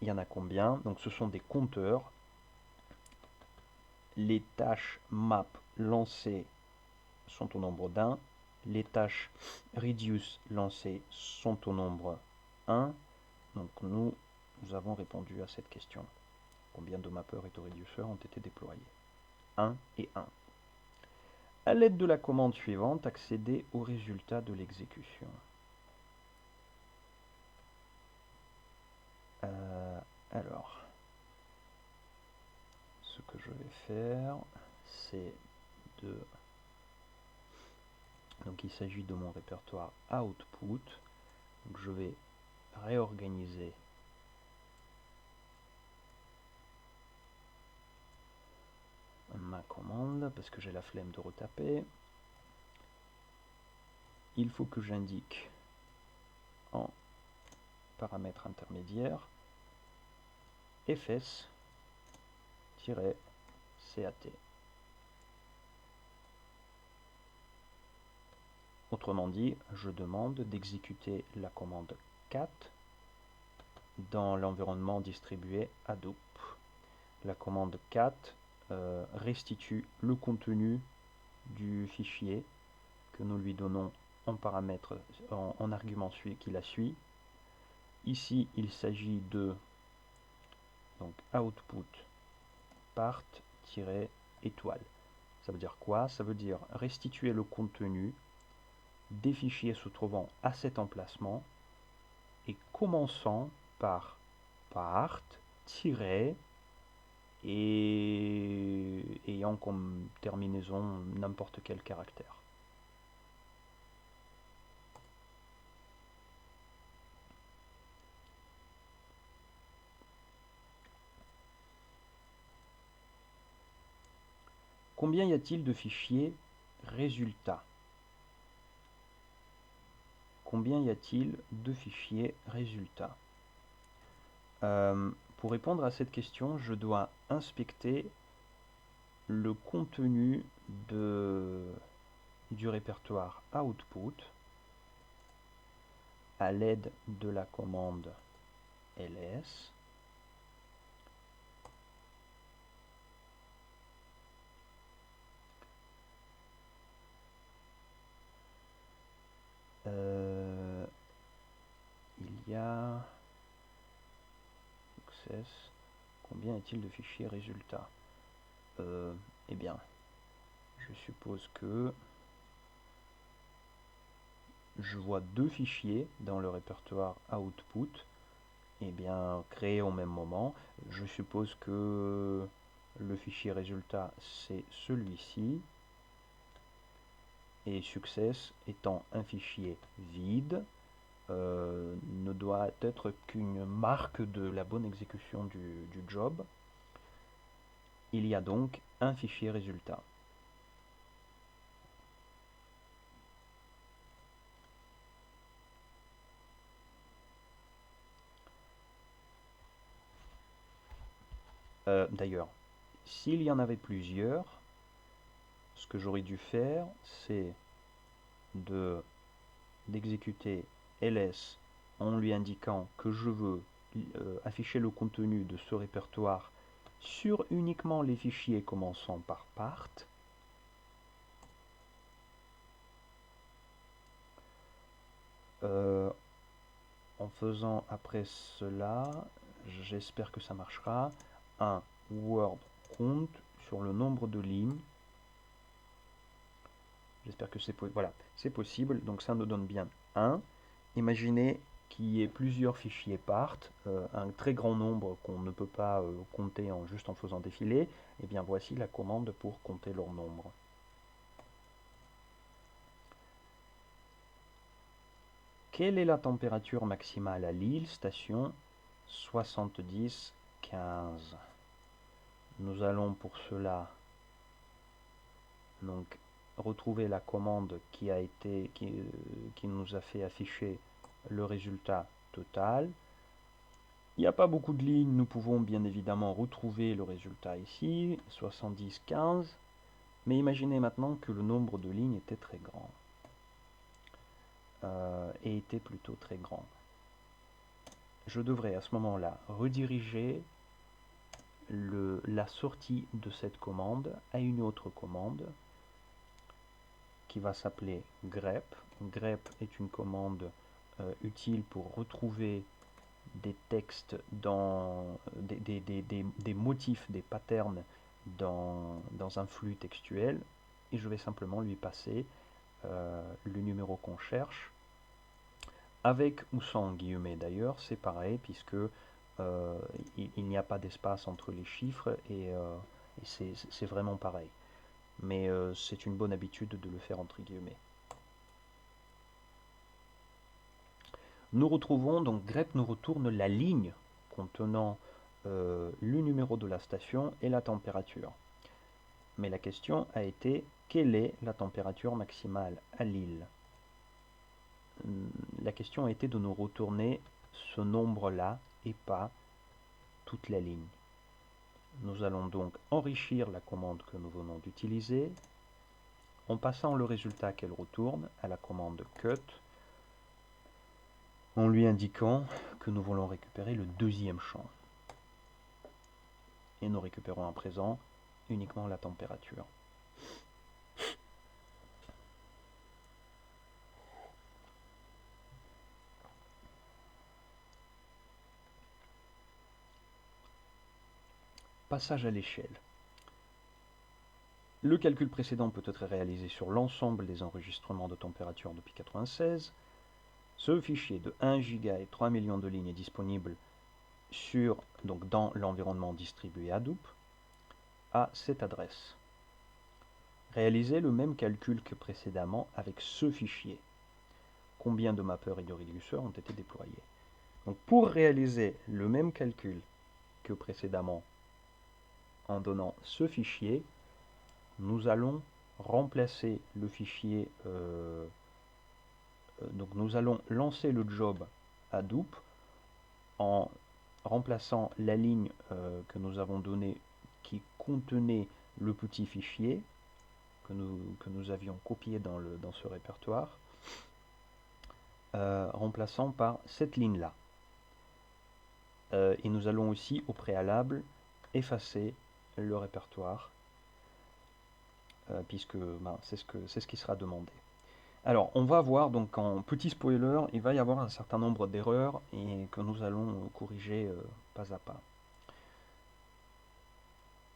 il y en a combien? Donc ce sont des compteurs. Les tâches map lancées sont au nombre d'1. Les tâches reduce lancées sont au nombre 1. Donc nous avons répondu à cette question. Combien de mappeurs et de réduceurs ont été déployés? 1 et 1. À l'aide de la commande suivante, accéder au résultat de l'exécution. Alors, ce que je vais faire, c'est de... Donc il s'agit de mon répertoire output. Donc je vais réorganiser ma commande parce que j'ai la flemme de retaper. Il faut que j'indique en paramètre intermédiaire fs-cat. Autrement dit, je demande d'exécuter la commande cat dans l'environnement distribué Hadoop. La commande cat restitue le contenu du fichier que nous lui donnons en paramètre, en argument qui la suit. Ici, il s'agit de donc output part-étoile. Ça veut dire quoi? Ça veut dire restituer le contenu des fichiers se trouvant à cet emplacement et commençant par part, et ayant comme terminaison n'importe quel caractère. Combien y a-t-il de fichiers résultats? Combien y a-t-il de fichiers résultats? Pour répondre à cette question, je dois inspecter le contenu du répertoire output à l'aide de la commande ls. Il y a access. Combien est-il de fichiers résultats? Eh bien, je suppose que je vois deux fichiers dans le répertoire output, eh bien, créés au même moment. Je suppose que le fichier résultat, c'est celui-ci. et success étant un fichier vide, ne doit être qu'une marque de la bonne exécution du job. Il y a donc un fichier résultat. D'ailleurs, s'il y en avait plusieurs, ce que j'aurais dû faire, c'est d'exécuter ls en lui indiquant que je veux afficher le contenu de ce répertoire sur uniquement les fichiers commençant par part. En faisant après cela, j'espère que ça marchera, un word count sur le nombre de lignes. J'espère que voilà, c'est possible, donc ça nous donne bien 1. Imaginez qu'il y ait plusieurs fichiers part, un très grand nombre qu'on ne peut pas compter juste en faisant défiler. Et bien voici la commande pour compter leur nombre. Quelle est la température maximale à Lille, station 70-15? Nous allons pour cela donc retrouver la commande qui nous a fait afficher le résultat total. Il n'y a pas beaucoup de lignes, nous pouvons bien évidemment retrouver le résultat ici, 70-15, mais imaginez maintenant que le nombre de lignes était très grand, et était plutôt très grand. Je devrais à ce moment-là rediriger la sortie de cette commande à une autre commande qui va s'appeler grep. Grep est une commande utile pour retrouver des textes des motifs, des patterns dans un flux textuel, et je vais simplement lui passer le numéro qu'on cherche, avec ou sans guillemets d'ailleurs, c'est pareil, puisque il n'y a pas d'espace entre les chiffres, et c'est vraiment pareil. Mais c'est une bonne habitude de le faire entre guillemets. Nous retrouvons, donc grep nous retourne la ligne contenant le numéro de la station et la température. Mais la question a été, quelle est la température maximale à Lille? La question a été de nous retourner ce nombre-là et pas toute la ligne. Nous allons donc enrichir la commande que nous venons d'utiliser en passant le résultat qu'elle retourne à la commande cut, en lui indiquant que nous voulons récupérer le deuxième champ. Et nous récupérons à présent uniquement la température. Passage à l'échelle. Le calcul précédent peut être réalisé sur l'ensemble des enregistrements de température depuis 1996. Ce fichier de 1 giga et 3 millions de lignes est disponible dans l'environnement distribué Hadoop à cette adresse. Réalisez le même calcul que précédemment avec ce fichier. Combien de mappeurs et de réduceurs ont été déployés? Donc pour réaliser le même calcul que précédemment en donnant ce fichier, nous allons remplacer le fichier, donc nous allons lancer le job Hadoop en remplaçant la ligne que nous avons donnée qui contenait le petit fichier que nous avions copié dans ce répertoire, remplaçant par cette ligne-là. Et nous allons aussi au préalable effacer le répertoire, puisque c'est ce qui sera demandé. Alors, on va voir, donc en petit spoiler, il va y avoir un certain nombre d'erreurs et que nous allons corriger pas à pas.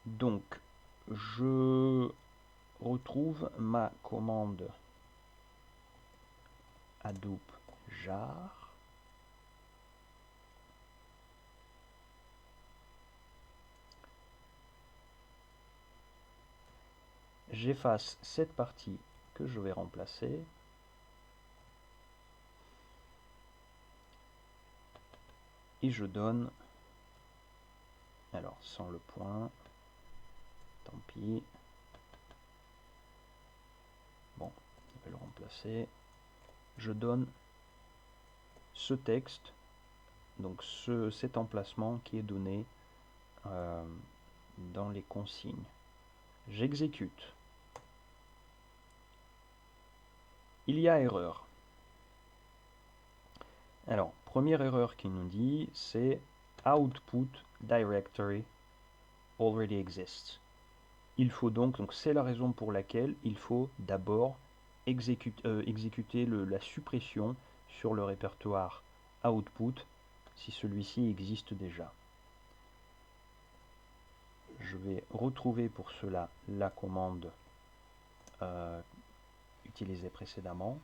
Donc, je retrouve ma commande Hadoop jar. J'efface cette partie que je vais remplacer. Et je donne, alors sans le point, tant pis. Bon, je vais le remplacer. Je donne ce texte, donc cet emplacement qui est donné dans les consignes. J'exécute. Il y a erreur. Alors, première erreur qu'il nous dit, c'est output directory already exists. Il faut donc c'est la raison pour laquelle il faut d'abord exécuter la suppression sur le répertoire output si celui-ci existe déjà. Je vais retrouver pour cela la commande utilisée précédemment.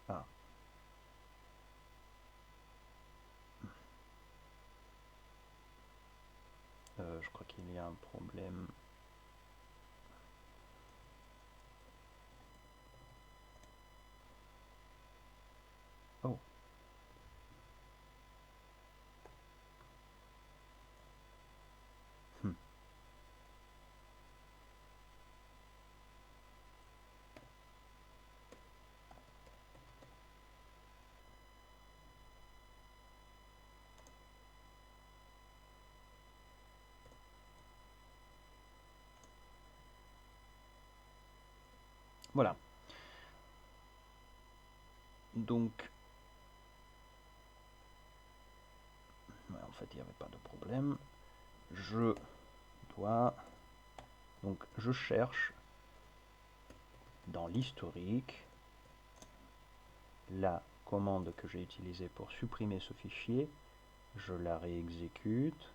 Ah. Je crois qu'il y a un problème. Oh. Voilà. Donc, en fait, il n'y avait pas de problème. Je dois, donc, je cherche dans l'historique la commande que j'ai utilisée pour supprimer ce fichier. Je la réexécute.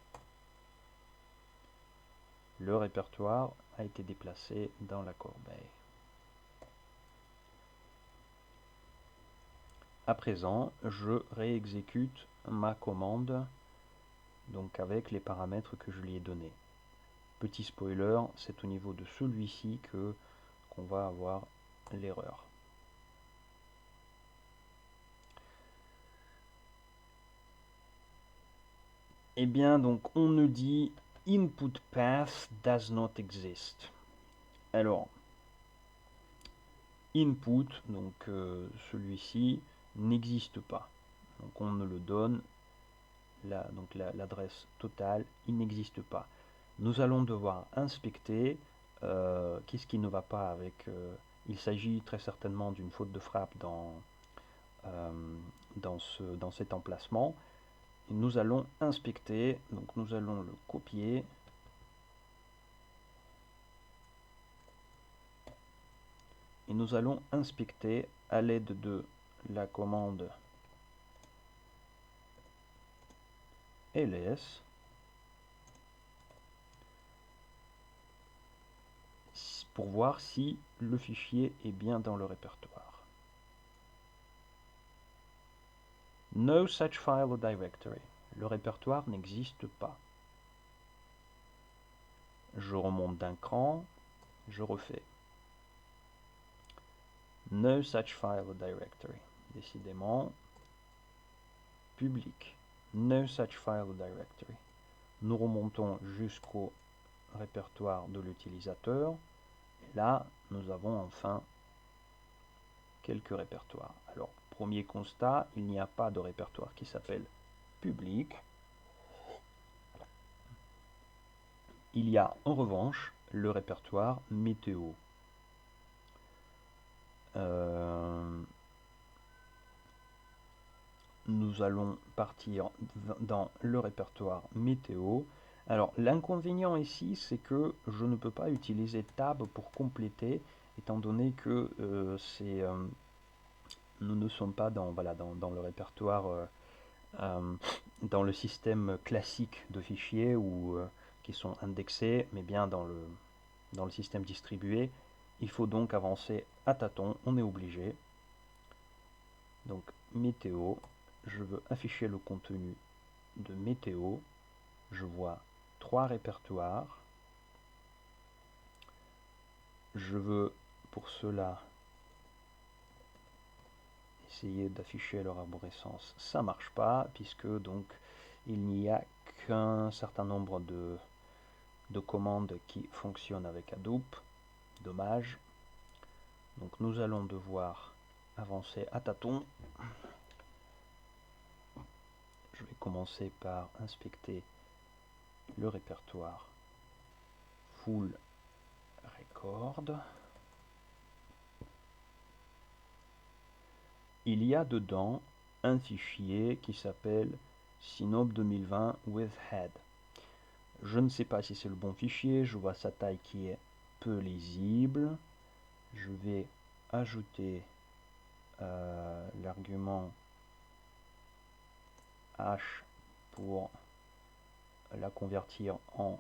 Le répertoire a été déplacé dans la corbeille. À présent, je réexécute ma commande donc avec les paramètres que je lui ai donnés. Petit spoiler, c'est au niveau de celui-ci qu'on va avoir l'erreur. Eh bien, donc on nous dit input path does not exist. Alors, input, donc celui-ci n'existe pas. Donc on ne le donne, donc l'adresse totale, il n'existe pas. Nous allons devoir inspecter qu'est-ce qui ne va pas avec. Il s'agit très certainement d'une faute de frappe dans cet emplacement. Et nous allons inspecter, donc nous allons le copier. Et nous allons inspecter à l'aide de la commande ls pour voir si le fichier est bien dans le répertoire. No such file or directory. Le répertoire n'existe pas. Je remonte d'un cran, je refais. No such file or directory. Décidément, public. No such file or directory. Nous remontons jusqu'au répertoire de l'utilisateur. Et là, nous avons enfin quelques répertoires. Alors, premier constat, il n'y a pas de répertoire qui s'appelle public. Il y a en revanche le répertoire météo. Nous allons partir dans le répertoire météo. Alors l'inconvénient ici, c'est que je ne peux pas utiliser tab pour compléter, étant donné que nous ne sommes pas dans le répertoire, dans le système classique de fichiers qui sont indexés, mais bien dans le système distribué. Il faut donc avancer à tâtons, on est obligé. Donc météo, je veux afficher le contenu de météo. Je vois 3 répertoires. Je veux pour cela essayer d'afficher leur arborescence. Ça marche pas puisque donc il n'y a qu'un certain nombre de commandes qui fonctionnent avec Hadoop. Dommage. Donc nous allons devoir avancer à tâtons. Je vais commencer par inspecter le répertoire full record. Il y a dedans un fichier qui s'appelle Synop 2020 with head. Je ne sais pas si c'est le bon fichier, je vois sa taille qui est peu lisible. Je vais ajouter l'argument h pour la convertir en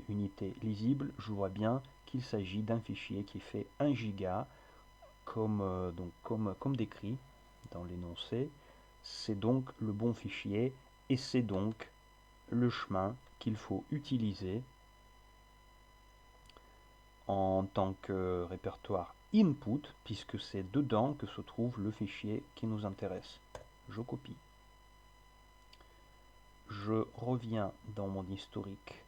unité lisible. Je vois bien qu'il s'agit d'un fichier qui fait 1 giga comme décrit dans l'énoncé. C'est donc le bon fichier et c'est donc le chemin qu'il faut utiliser en tant que répertoire input, puisque c'est dedans que se trouve le fichier qui nous intéresse. Je copie. Je reviens dans mon historique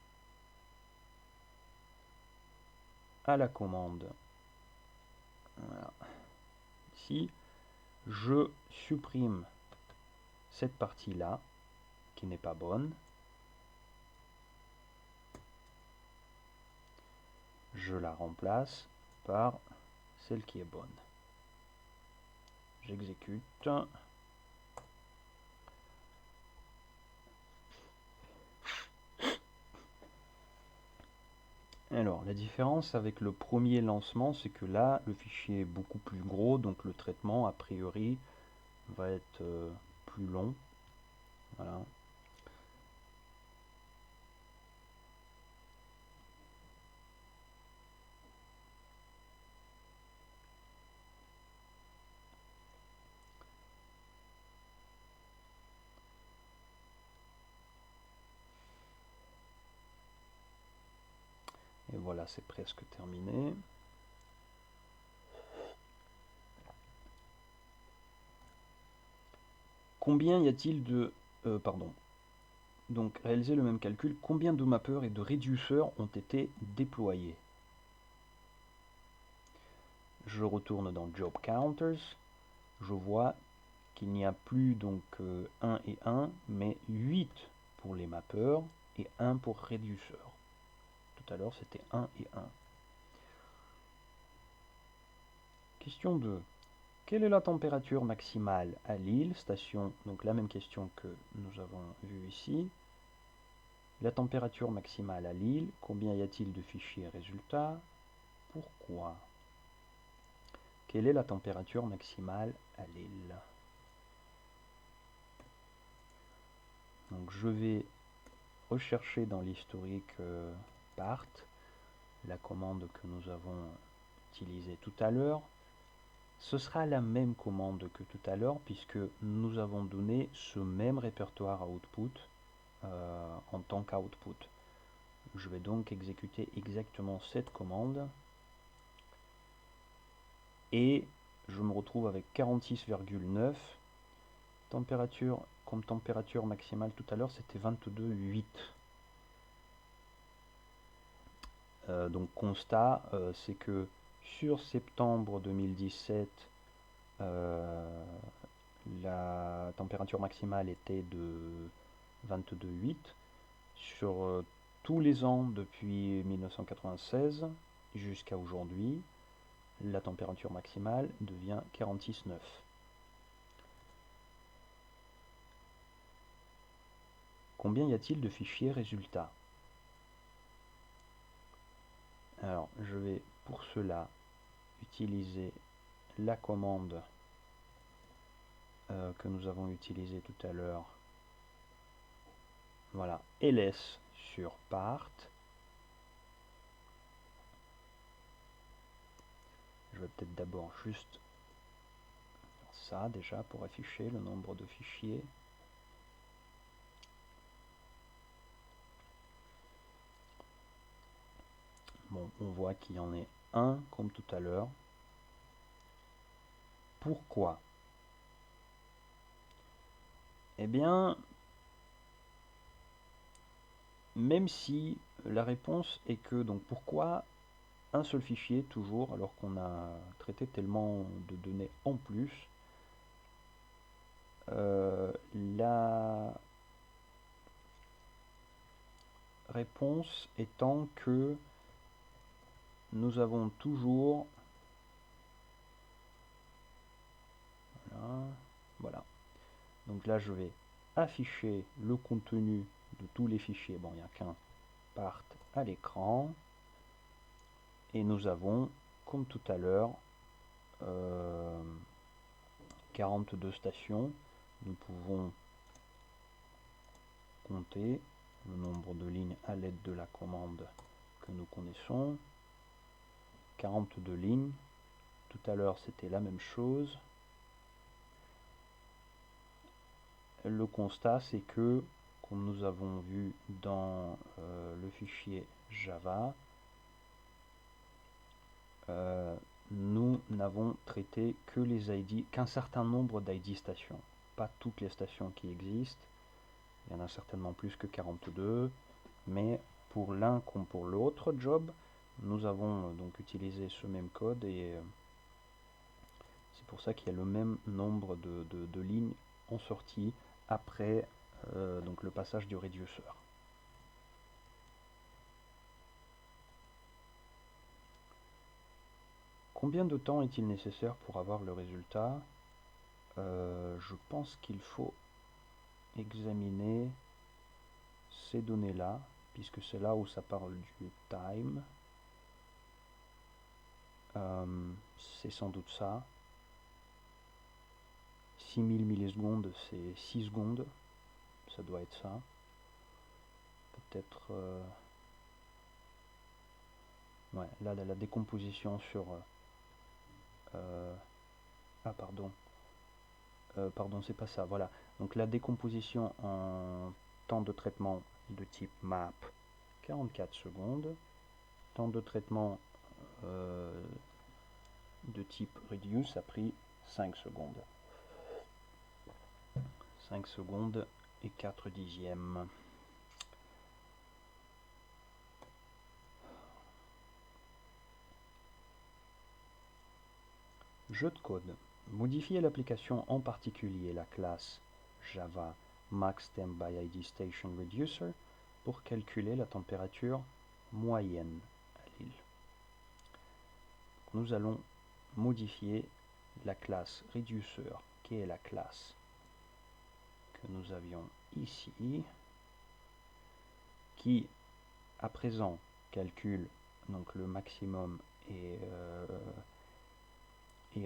à la commande. Voilà. Ici, je supprime cette partie-là qui n'est pas bonne. Je la remplace par celle qui est bonne. J'exécute. Alors, la différence avec le premier lancement, c'est que là, le fichier est beaucoup plus gros, donc le traitement, a priori, va être plus long. Voilà. Et voilà, c'est presque terminé. Combien y a-t-il de... pardon. Donc, réaliser le même calcul, combien de mappeurs et de réduceurs ont été déployés? Je retourne dans Job Counters. Je vois qu'il n'y a plus donc 1 et 1, mais 8 pour les mappeurs et 1 pour réduceurs. Tout à l'heure, c'était 1 et 1. Question 2. Quelle est la température maximale à Lille, station, donc la même question que nous avons vue ici. La température maximale à Lille, combien y a-t-il de fichiers résultats? Pourquoi? Quelle est la température maximale à Lille? Donc je vais rechercher dans l'historique part, la commande que nous avons utilisée tout à l'heure. Ce sera la même commande que tout à l'heure puisque nous avons donné ce même répertoire à output en tant qu'output. Je vais donc exécuter exactement cette commande et je me retrouve avec 46,9. Température, comme température maximale tout à l'heure, c'était 22,8. Donc constat, c'est que sur septembre 2017, la température maximale était de 22,8. Sur tous les ans depuis 1996 jusqu'à aujourd'hui, la température maximale devient 46,9. Combien y a-t-il de fichiers résultats? Alors, je vais pour cela utiliser la commande que nous avons utilisée tout à l'heure. Voilà, ls sur part. Je vais peut-être d'abord juste ça déjà pour afficher le nombre de fichiers. Bon, on voit qu'il y en est un comme tout à l'heure. Pourquoi? Eh bien, même si la réponse est que, donc pourquoi un seul fichier toujours alors qu'on a traité tellement de données en plus, la réponse étant que nous avons toujours, voilà, donc là je vais afficher le contenu de tous les fichiers, bon il n'y a qu'un part à l'écran, et nous avons comme tout à l'heure 42 stations. Nous pouvons compter le nombre de lignes à l'aide de la commande que nous connaissons. 42 lignes. Tout à l'heure c'était la même chose. Le constat c'est que, comme nous avons vu dans le fichier Java, nous n'avons traité que les ID, qu'un certain nombre d'ID stations, pas toutes les stations qui existent. Il y en a certainement plus que 42, mais pour l'un comme pour l'autre job, nous avons donc utilisé ce même code, et c'est pour ça qu'il y a le même nombre de lignes en sortie après donc le passage du reducer. Combien de temps est-il nécessaire pour avoir le résultat? Je pense qu'il faut examiner ces données-là, puisque c'est là où ça parle du time. C'est sans doute ça. 6000 millisecondes, c'est 6 secondes. Ça doit être ça. Peut-être... ouais, là, la décomposition sur... ah, pardon. Pardon, c'est pas ça. Voilà. Donc la décomposition en temps de traitement de type map, 44 secondes. Temps de traitement de type reduce a pris 5 secondes. 5 secondes et 4 dixièmes. Jeu de code. Modifier l'application, en particulier la classe Java MaxTempByIdStationReducer, pour calculer la température moyenne à l'île. Nous allons modifier la classe Reducer, qui est la classe que nous avions ici, qui à présent calcule donc le maximum et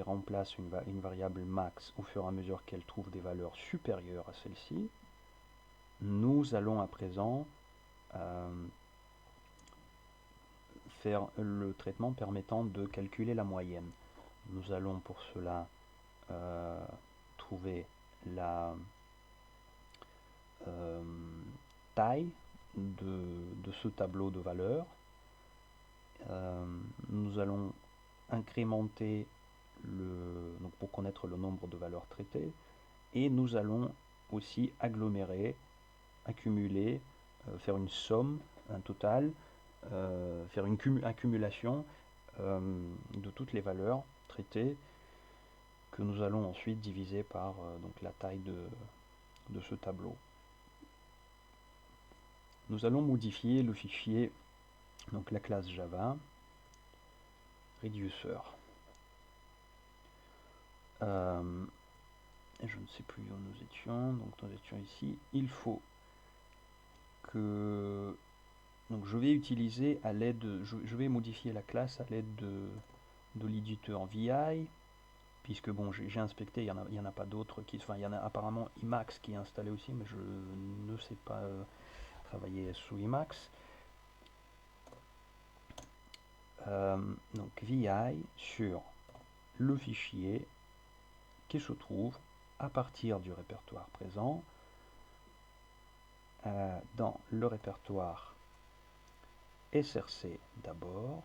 remplace une variable max au fur et à mesure qu'elle trouve des valeurs supérieures à celle-ci. Nous allons à présent faire le traitement permettant de calculer la moyenne. Nous allons pour cela trouver la taille de ce tableau de valeurs. Nous allons incrémenter donc pour connaître le nombre de valeurs traitées, et nous allons aussi agglomérer, accumuler, faire une somme, un total, faire une accumulation de toutes les valeurs traitées, que nous allons ensuite diviser par donc la taille de ce tableau. Nous allons modifier le fichier, donc la classe Java Reducer. Je ne sais plus où nous étions, donc nous étions ici. Il faut que... Donc je vais utiliser à l'aide... Je vais modifier la classe à l'aide de l'éditeur VI, puisque bon, j'ai inspecté, il n'y en a pas d'autres qui... Enfin, il y en a apparemment Emacs qui est installé aussi, mais je ne sais pas travailler sous Emacs. Donc VI sur le fichier qui se trouve à partir du répertoire présent dans le répertoire SRC d'abord.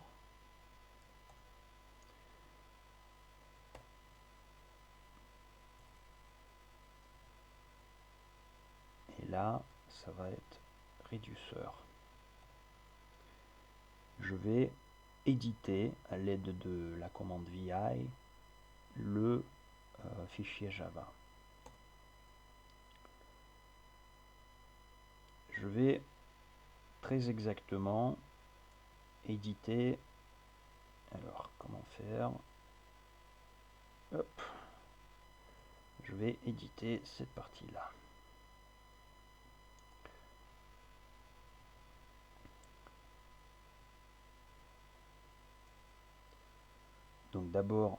Et là, ça va être réduceur. Je vais éditer à l'aide de la commande VI le fichier Java. Je vais très exactement éditer. Alors, comment faire? Hop. Je vais éditer cette partie-là. Donc d'abord,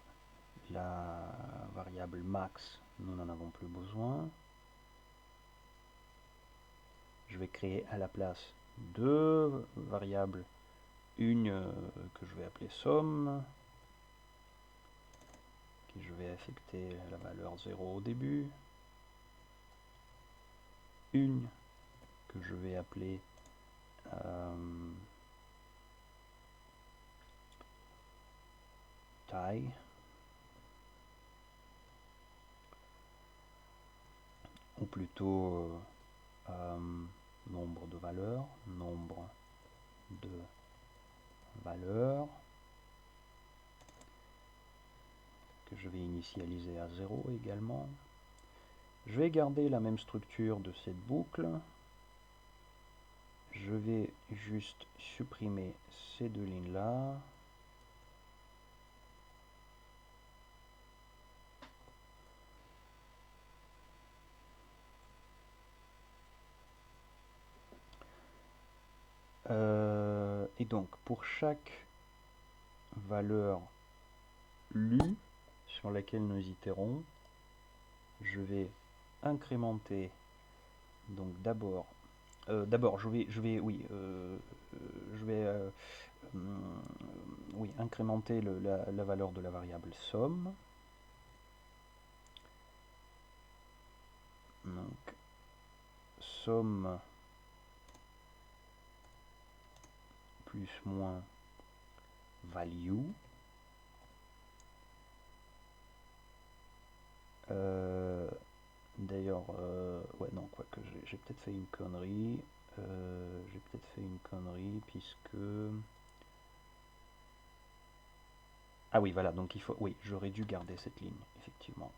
la variable max, nous n'en avons plus besoin. Je vais créer à la place deux variables, une que je vais appeler somme, qui je vais affecter la valeur 0 au début, une que je vais appeler taille, ou plutôt nombre de valeurs, que je vais initialiser à 0 également. Je vais garder la même structure de cette boucle. Je vais juste supprimer ces deux lignes-là. Et donc, pour chaque valeur lue sur laquelle nous itérons, je vais incrémenter. Donc d'abord, incrémenter la valeur de la variable somme. Donc somme plus moins value. D'ailleurs, ouais, non, quoique j'ai peut-être fait une connerie. Puisque... Ah oui, voilà, donc il faut... Oui, j'aurais dû garder cette ligne, effectivement.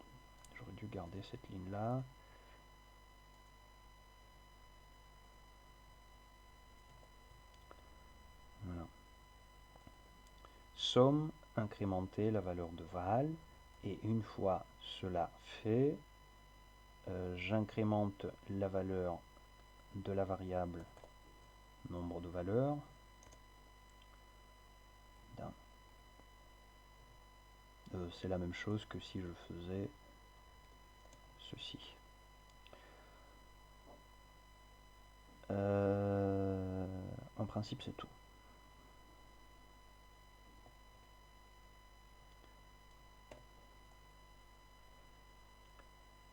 J'aurais dû garder cette ligne-là. Voilà. Somme, incrémenter la valeur de val. Et une fois cela fait, j'incrémente la valeur de la variable nombre de valeurs d'un. C'est la même chose que si je faisais ceci. En principe, c'est tout.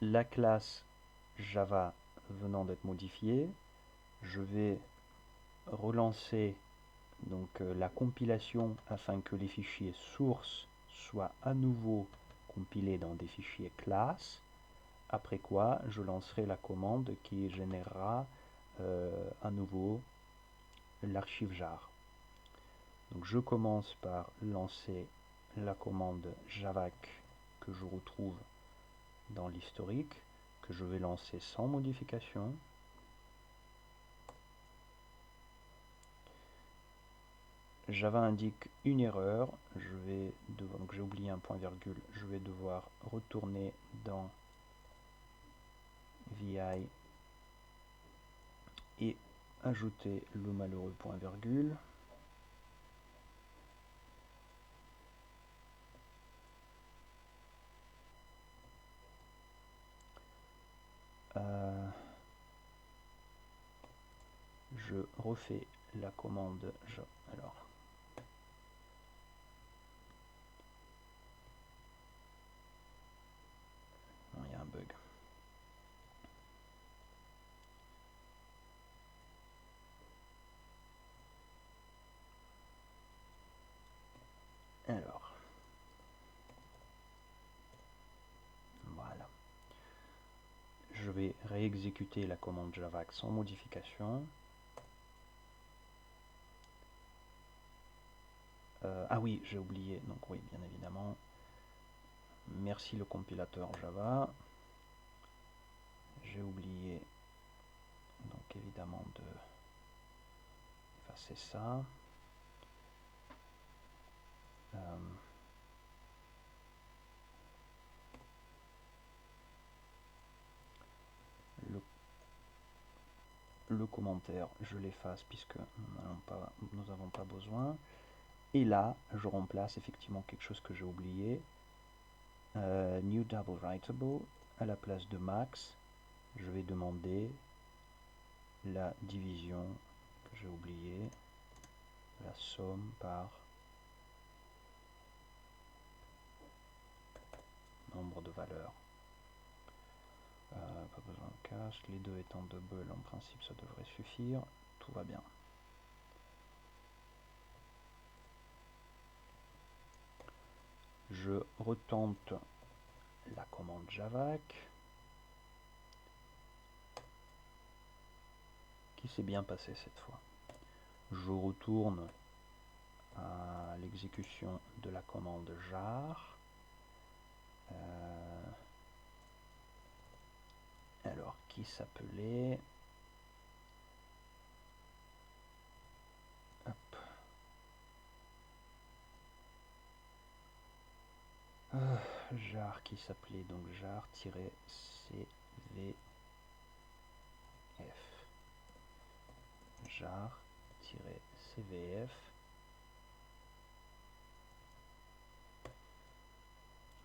La classe Java venant d'être modifiée, je vais relancer donc la compilation afin que les fichiers sources soient à nouveau compilés dans des fichiers classe, après quoi je lancerai la commande qui générera à nouveau l'archive jar. Donc je commence par lancer la commande javac que je retrouve dans l'historique, que je vais lancer sans modification. Java indique une erreur, donc j'ai oublié un point virgule, je vais devoir retourner dans VI et ajouter le malheureux point virgule. Je refais la commande. Alors, réexécuter la commande javac sans modification. Ah oui, j'ai oublié, donc oui, bien évidemment. Merci le compilateur Java. J'ai oublié, donc évidemment, de effacer ça. Le commentaire, je l'efface puisque nous n'avons pas besoin. Et là, je remplace effectivement quelque chose que j'ai oublié. New double writable, à la place de max, je vais demander la division que j'ai oublié, la somme par nombre de valeurs. Pas besoin de cache, les deux étant double, en principe ça devrait suffire, tout va bien. Je retente la commande javac, qui s'est bien passé cette fois. Je retourne à l'exécution de la commande jar. Alors, qui s'appelait... Hop. Jar qui s'appelait donc jar-cvf. Jar-cvf.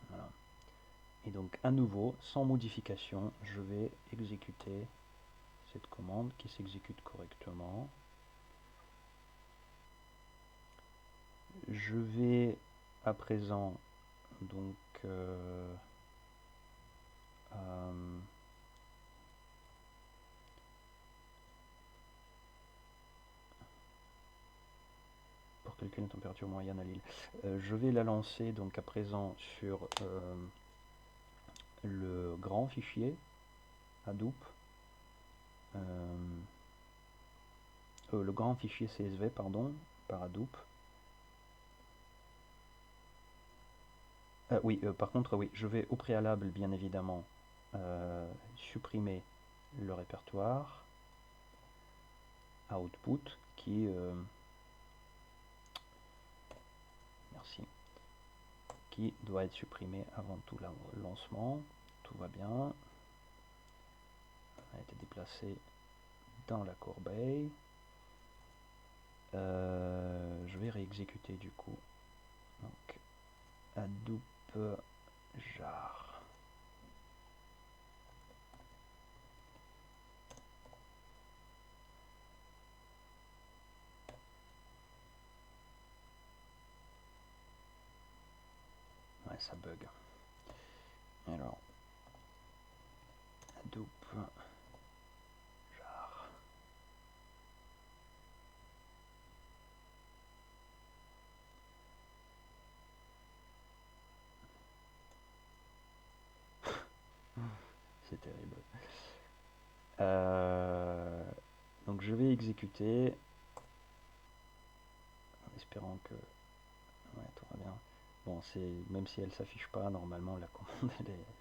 Voilà. Et donc à nouveau, sans modification, je vais exécuter cette commande qui s'exécute correctement. Je vais à présent donc pour calculer la température moyenne à l'île. Je vais la lancer donc à présent sur le grand fichier Hadoop, le grand fichier CSV pardon, par Hadoop. Oui, par contre, oui, je vais au préalable, bien évidemment, supprimer le répertoire output qui merci, qui doit être supprimé avant tout le lancement. Tout va bien. A été déplacé dans la corbeille. Je vais réexécuter du coup. Donc, Hadoop jar. Ouais, ça bug. Alors, Hadoop jar. C'est terrible. Donc je vais exécuter en espérant que ouais, tout va bien. Bon, même si elle s'affiche pas, normalement la commande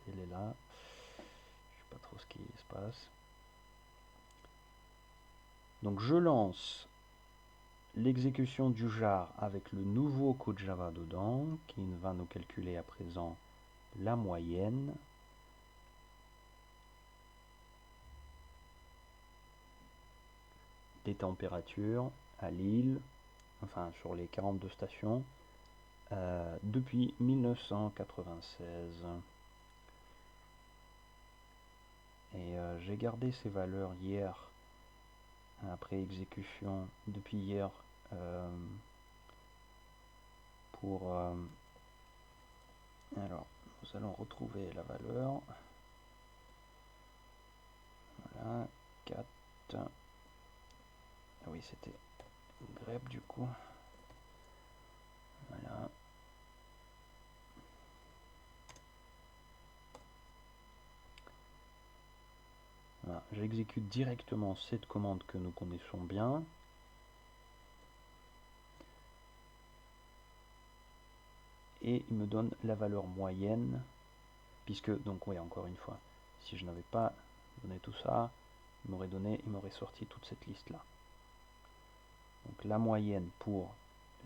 elle est là. Je sais pas trop ce qui se passe. Donc je lance l'exécution du jar avec le nouveau code Java dedans, qui va nous calculer à présent la moyenne. Des températures à l'île, enfin sur les 42 stations, depuis 1996. Et j'ai gardé ces valeurs hier, après exécution, depuis hier, pour... alors, nous allons retrouver la valeur. Voilà, 4. Ah oui, c'était grep du coup. Voilà. Voilà, j'exécute directement cette commande que nous connaissons bien. Et il me donne la valeur moyenne, puisque, donc oui, encore une fois, si je n'avais pas donné tout ça, il m'aurait sorti toute cette liste-là. Donc la moyenne pour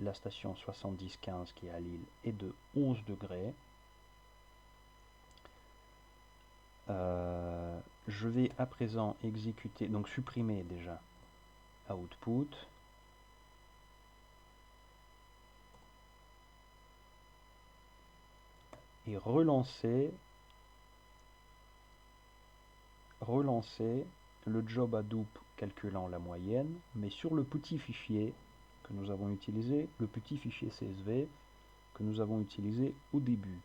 la station 7015 qui est à Lille est de 11 degrés. Je vais à présent exécuter, donc supprimer déjà output. Et relancer le job Hadoop calculant la moyenne, mais sur le petit fichier que nous avons utilisé, le petit fichier CSV que nous avons utilisé au début.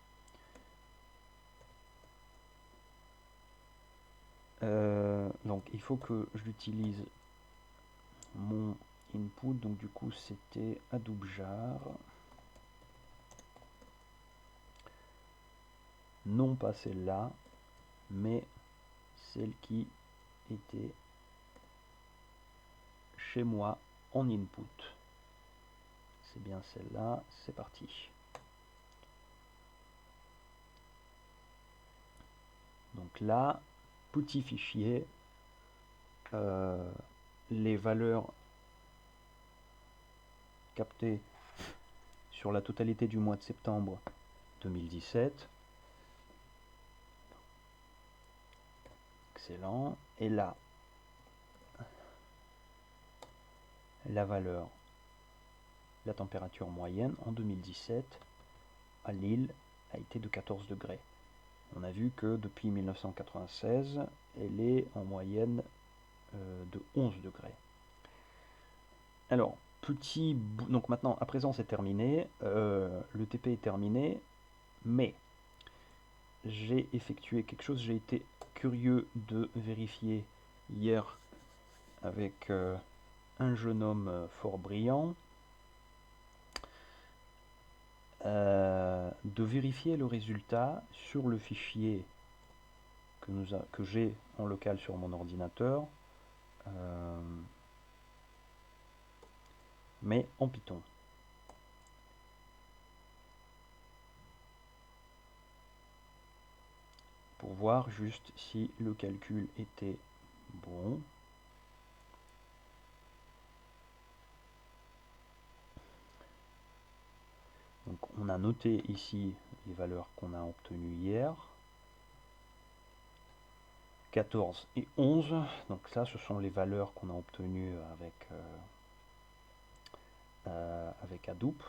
Donc il faut que j'utilise mon input, donc du coup c'était Hadoop jar, non pas celle-là, mais celle qui était chez moi en input. C'est bien celle-là, c'est parti. Donc là, petit fichier, les valeurs captées sur la totalité du mois de septembre 2017. Excellent. Et là, la valeur, la température moyenne en 2017 à Lille a été de 14 degrés. On a vu que depuis 1996, elle est en moyenne de 11 degrés. Alors, donc maintenant, à présent c'est terminé, le TP est terminé, mais j'ai effectué quelque chose, j'ai été curieux de vérifier hier avec un jeune homme fort brillant, de vérifier le résultat sur le fichier que j'ai en local sur mon ordinateur, mais en Python. Pour voir juste si le calcul était bon. Donc on a noté ici les valeurs qu'on a obtenues hier. 14 et 11. Donc ça, ce sont les valeurs qu'on a obtenues avec Hadoop.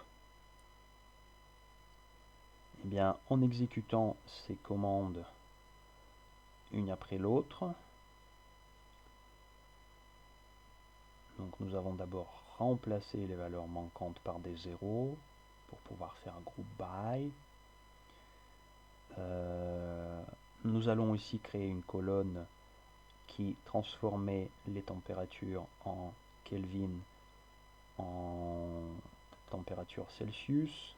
Et bien, en exécutant ces commandes une après l'autre, donc nous avons d'abord remplacé les valeurs manquantes par des zéros pour pouvoir faire un group by. Nous allons ici créer une colonne qui transformait les températures en Kelvin en température Celsius.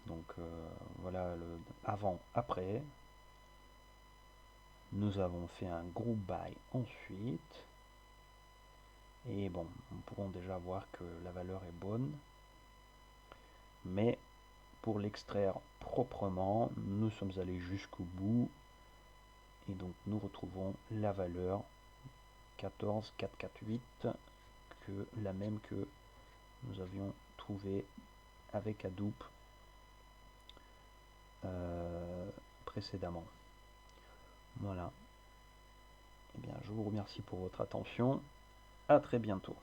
Donc voilà le avant-après. Nous avons fait un group by ensuite. Et bon, nous pourrons déjà voir que la valeur est bonne. Mais pour l'extraire proprement, nous sommes allés jusqu'au bout. Et donc nous retrouvons la valeur 14448, la même que nous avions trouvée avec Hadoop précédemment. Voilà. Eh bien, je vous remercie pour votre attention. À très bientôt.